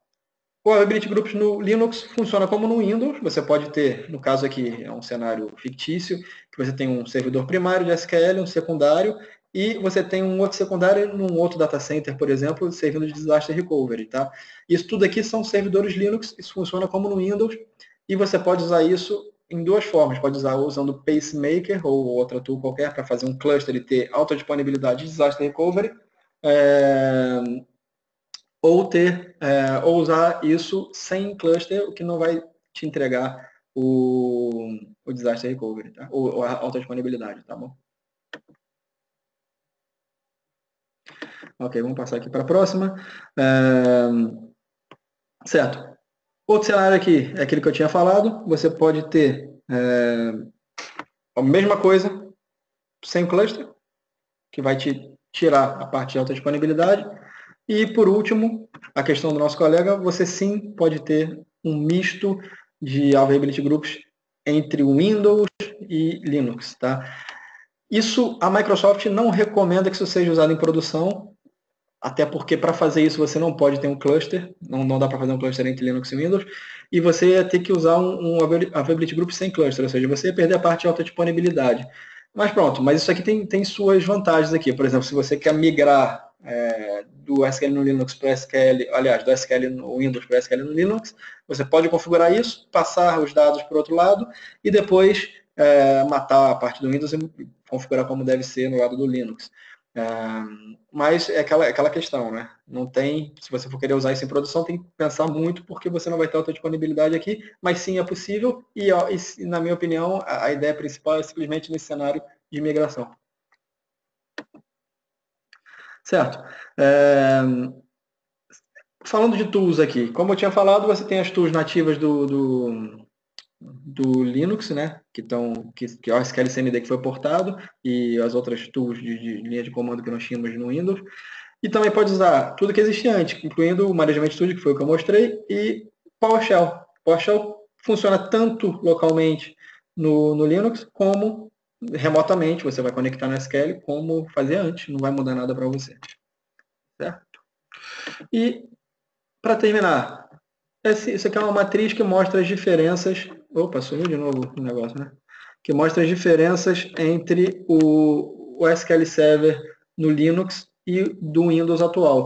O Availability Groups no Linux funciona como no Windows. Você pode ter, no caso aqui, é um cenário fictício, que você tem um servidor primário de SQL, um secundário, e você tem um outro secundário num outro data center, por exemplo, servindo de Disaster Recovery. Tá? Isso tudo aqui são servidores Linux, isso funciona como no Windows, e você pode usar isso em duas formas. Pode usar usando o Pacemaker ou outra tool qualquer para fazer um cluster e ter alta disponibilidade de Disaster Recovery. Ou usar isso sem cluster, o que não vai te entregar o Disaster Recovery, tá? Ou a alta disponibilidade, tá bom? Ok, vamos passar aqui para a próxima. Certo. Outro cenário aqui é aquele que eu tinha falado. Você pode ter a mesma coisa sem cluster, que vai te tirar a parte de alta disponibilidade. E, por último, a questão do nosso colega, você sim pode ter um misto de Availability Groups entre Windows e Linux. Tá? Isso a Microsoft não recomenda que isso seja usado em produção, até porque para fazer isso você não pode ter um cluster, não dá para fazer um cluster entre Linux e Windows, e você ia ter que usar um Availability Group sem cluster, ou seja, você ia perder a parte de alta disponibilidade. Mas pronto, mas isso aqui tem suas vantagens aqui. Por exemplo, se você quer migrar do SQL no Linux para SQL, aliás, do SQL no Windows para SQL no Linux, você pode configurar isso, passar os dados para o outro lado e depois matar a parte do Windows e configurar como deve ser no lado do Linux. Mas é aquela questão, né? Não tem, se você for querer usar isso em produção, tem que pensar muito, porque você não vai ter alta disponibilidade aqui, mas sim é possível, e na minha opinião, a ideia principal é simplesmente nesse cenário de migração. Certo. Falando de tools aqui, como eu tinha falado, você tem as tools nativas do Linux, né, que é o SQL CMD que foi portado, e as outras tools de linha de comando que nós tínhamos no Windows. E também pode usar tudo que existia antes, incluindo o Management Studio, que foi o que eu mostrei, e PowerShell. PowerShell funciona tanto localmente no Linux, como remotamente, você vai conectar no SQL, como fazia antes, não vai mudar nada para você. Certo? E, para terminar, isso aqui é uma matriz que mostra as diferenças... Opa, sumiu de novo o negócio, né? Que mostra as diferenças entre o SQL Server no Linux e do Windows atual.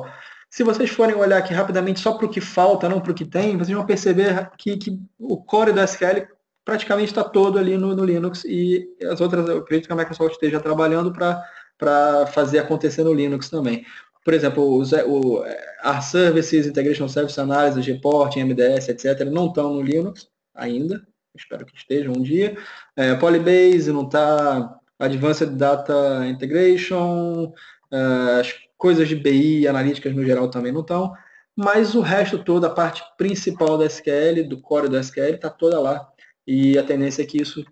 Se vocês forem olhar aqui rapidamente só para o que falta, não para o que tem, vocês vão perceber que o core do SQL praticamente está todo ali no Linux e as outras, eu acredito que a Microsoft esteja trabalhando para fazer acontecer no Linux também. Por exemplo, o R Services, Integration Service Analysis, Reporting, MDS, etc., não estão no Linux ainda. Espero que estejam um dia. Polybase não está. Advanced Data Integration, as coisas de BI, analíticas no geral também não estão. Mas o resto todo, a parte principal da SQL, do core do SQL, está toda lá. E a tendência é que isso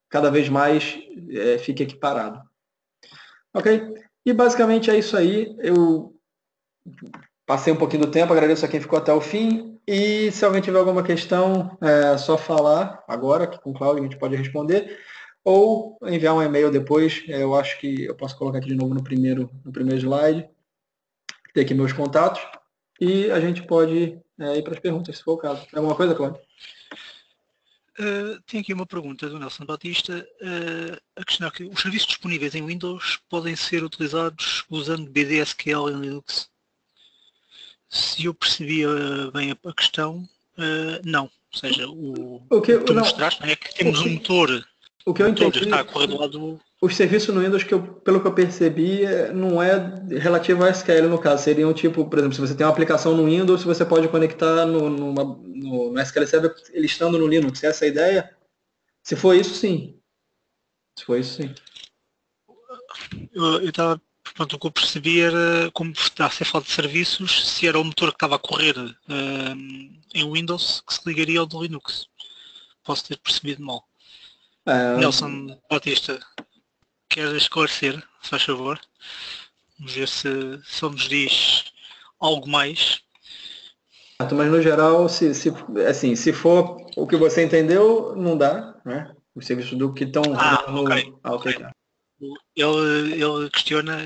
cada vez mais fique equiparado. Ok? E basicamente é isso aí. Eu passei um pouquinho do tempo, agradeço a quem ficou até o fim. E se alguém tiver alguma questão, é só falar agora, que com o Cláudio a gente pode responder. Ou enviar um e-mail depois. Eu acho que eu posso colocar aqui de novo no primeiro slide. Ter aqui meus contatos. E a gente pode ir para as perguntas, se for o caso. Tem alguma coisa, Cláudio? Tem aqui uma pergunta do Nelson Batista a questionar que os serviços disponíveis em Windows podem ser utilizados usando BDSQL em Linux. Se eu percebi bem a questão, não. Ou seja, o que tu mostraste é que temos um motor. O que eu entendi, está a correr do lado. Os serviços no Windows, pelo que eu percebi, não é relativo a SQL no caso. Seriam tipo, por exemplo, se você tem uma aplicação no Windows, você pode conectar no SQL Server ele estando no Linux. Essa é a ideia? Se for isso, sim. Se for isso, sim. Eu estava, portanto, o que eu percebi era, como está a ser falta de serviços, se era o motor que estava a correr em Windows que se ligaria ao do Linux. Posso ter percebido mal. Nelson Batista, quer esclarecer, se faz favor? Vamos ver se nos diz algo mais. Mas no geral, se for o que você entendeu, não dá, né? Os serviços do que estão ok. Ele questiona,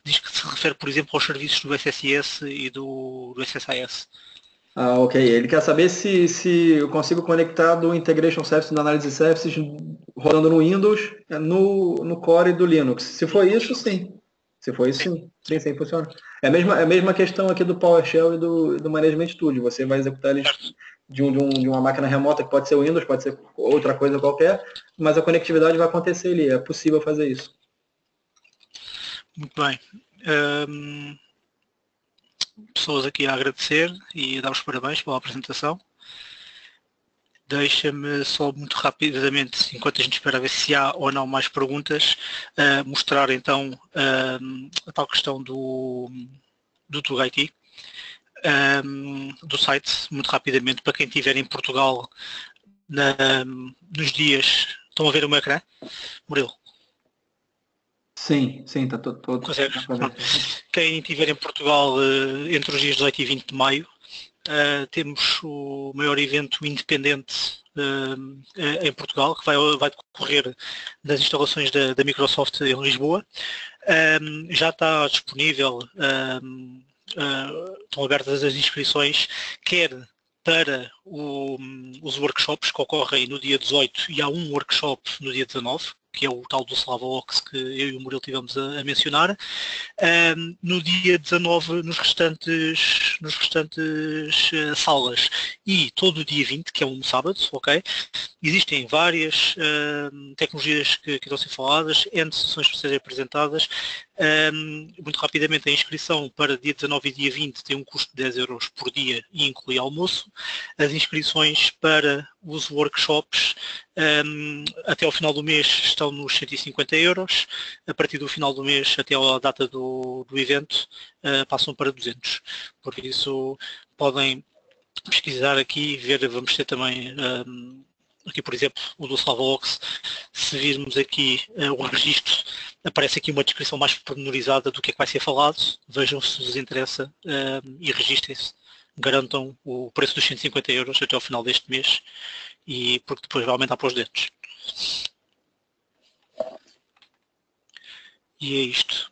diz que se refere, por exemplo, aos serviços do SSIS e do SSIS. Ok. Ele quer saber se eu consigo conectar do Integration Service, do Analysis Services, rodando no Windows, no core do Linux. Se for isso, sim. Se for isso, sim. Sim, funciona. É a mesma questão aqui do PowerShell e do Management Studio. Você vai executar eles de uma máquina remota, que pode ser o Windows, pode ser outra coisa qualquer, mas a conectividade vai acontecer ali. É possível fazer isso. Muito bem. Pessoas aqui a agradecer e a dar os parabéns pela apresentação. Deixa-me só muito rapidamente, enquanto a gente espera ver se há ou não mais perguntas, mostrar então a tal questão do TUG-IT, do site, muito rapidamente, para quem estiver em Portugal nos dias... Estão a ver o meu ecrã? Murilo? Sim, está todo. Consegues? Quem estiver em Portugal entre os dias 18 e 20 de maio, temos o maior evento independente em Portugal, que vai decorrer das instalações da Microsoft em Lisboa. Já está disponível, estão abertas as inscrições, quer para os workshops que ocorrem no dia 18 e há um workshop no dia 19, que é o tal do SlavaOx que eu e o Murilo tivemos a mencionar. No dia 19 nos restantes salas e todo o dia 20, que é um sábado, ok? Existem várias tecnologias que estão a ser faladas, N sessões para serem apresentadas. Muito rapidamente, a inscrição para dia 19 e dia 20 tem um custo de 10 euros por dia e inclui almoço. As inscrições para os workshops até ao final do mês estão nos 150 euros. A partir do final do mês até à data do evento passam para 200. Por isso podem pesquisar aqui e ver, vamos ter também aqui, por exemplo, o do SlavaOx. Se virmos aqui o registro, aparece aqui uma descrição mais pormenorizada do que é que vai ser falado. Vejam se vos interessa e registrem-se. Garantam o preço dos 150 euros até ao final deste mês, e porque depois vai aumentar para os dentes. E é isto.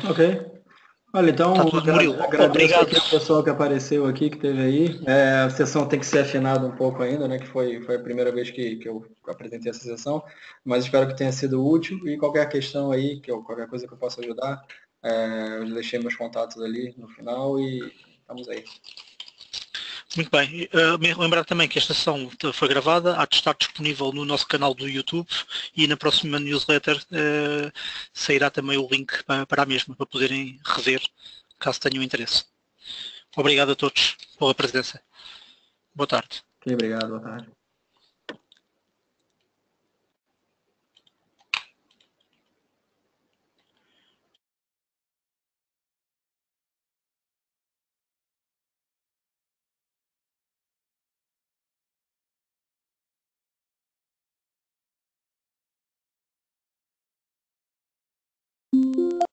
Ok. Olha, então Está tudo, Murilo. agradeço Obrigado. aqui ao pessoal que apareceu aqui, que teve aí. A sessão tem que ser afinada um pouco ainda, né? Que foi a primeira vez que eu apresentei essa sessão, mas espero que tenha sido útil e qualquer questão aí, qualquer coisa que eu possa ajudar, eu deixei meus contatos ali no final e estamos aí. Muito bem. Lembrar também que esta sessão foi gravada, há de estar disponível no nosso canal do YouTube e na próxima newsletter sairá também o link para a mesma, para poderem rever, caso tenham interesse. Obrigado a todos pela presença. Boa tarde. Ok, obrigado, boa tarde.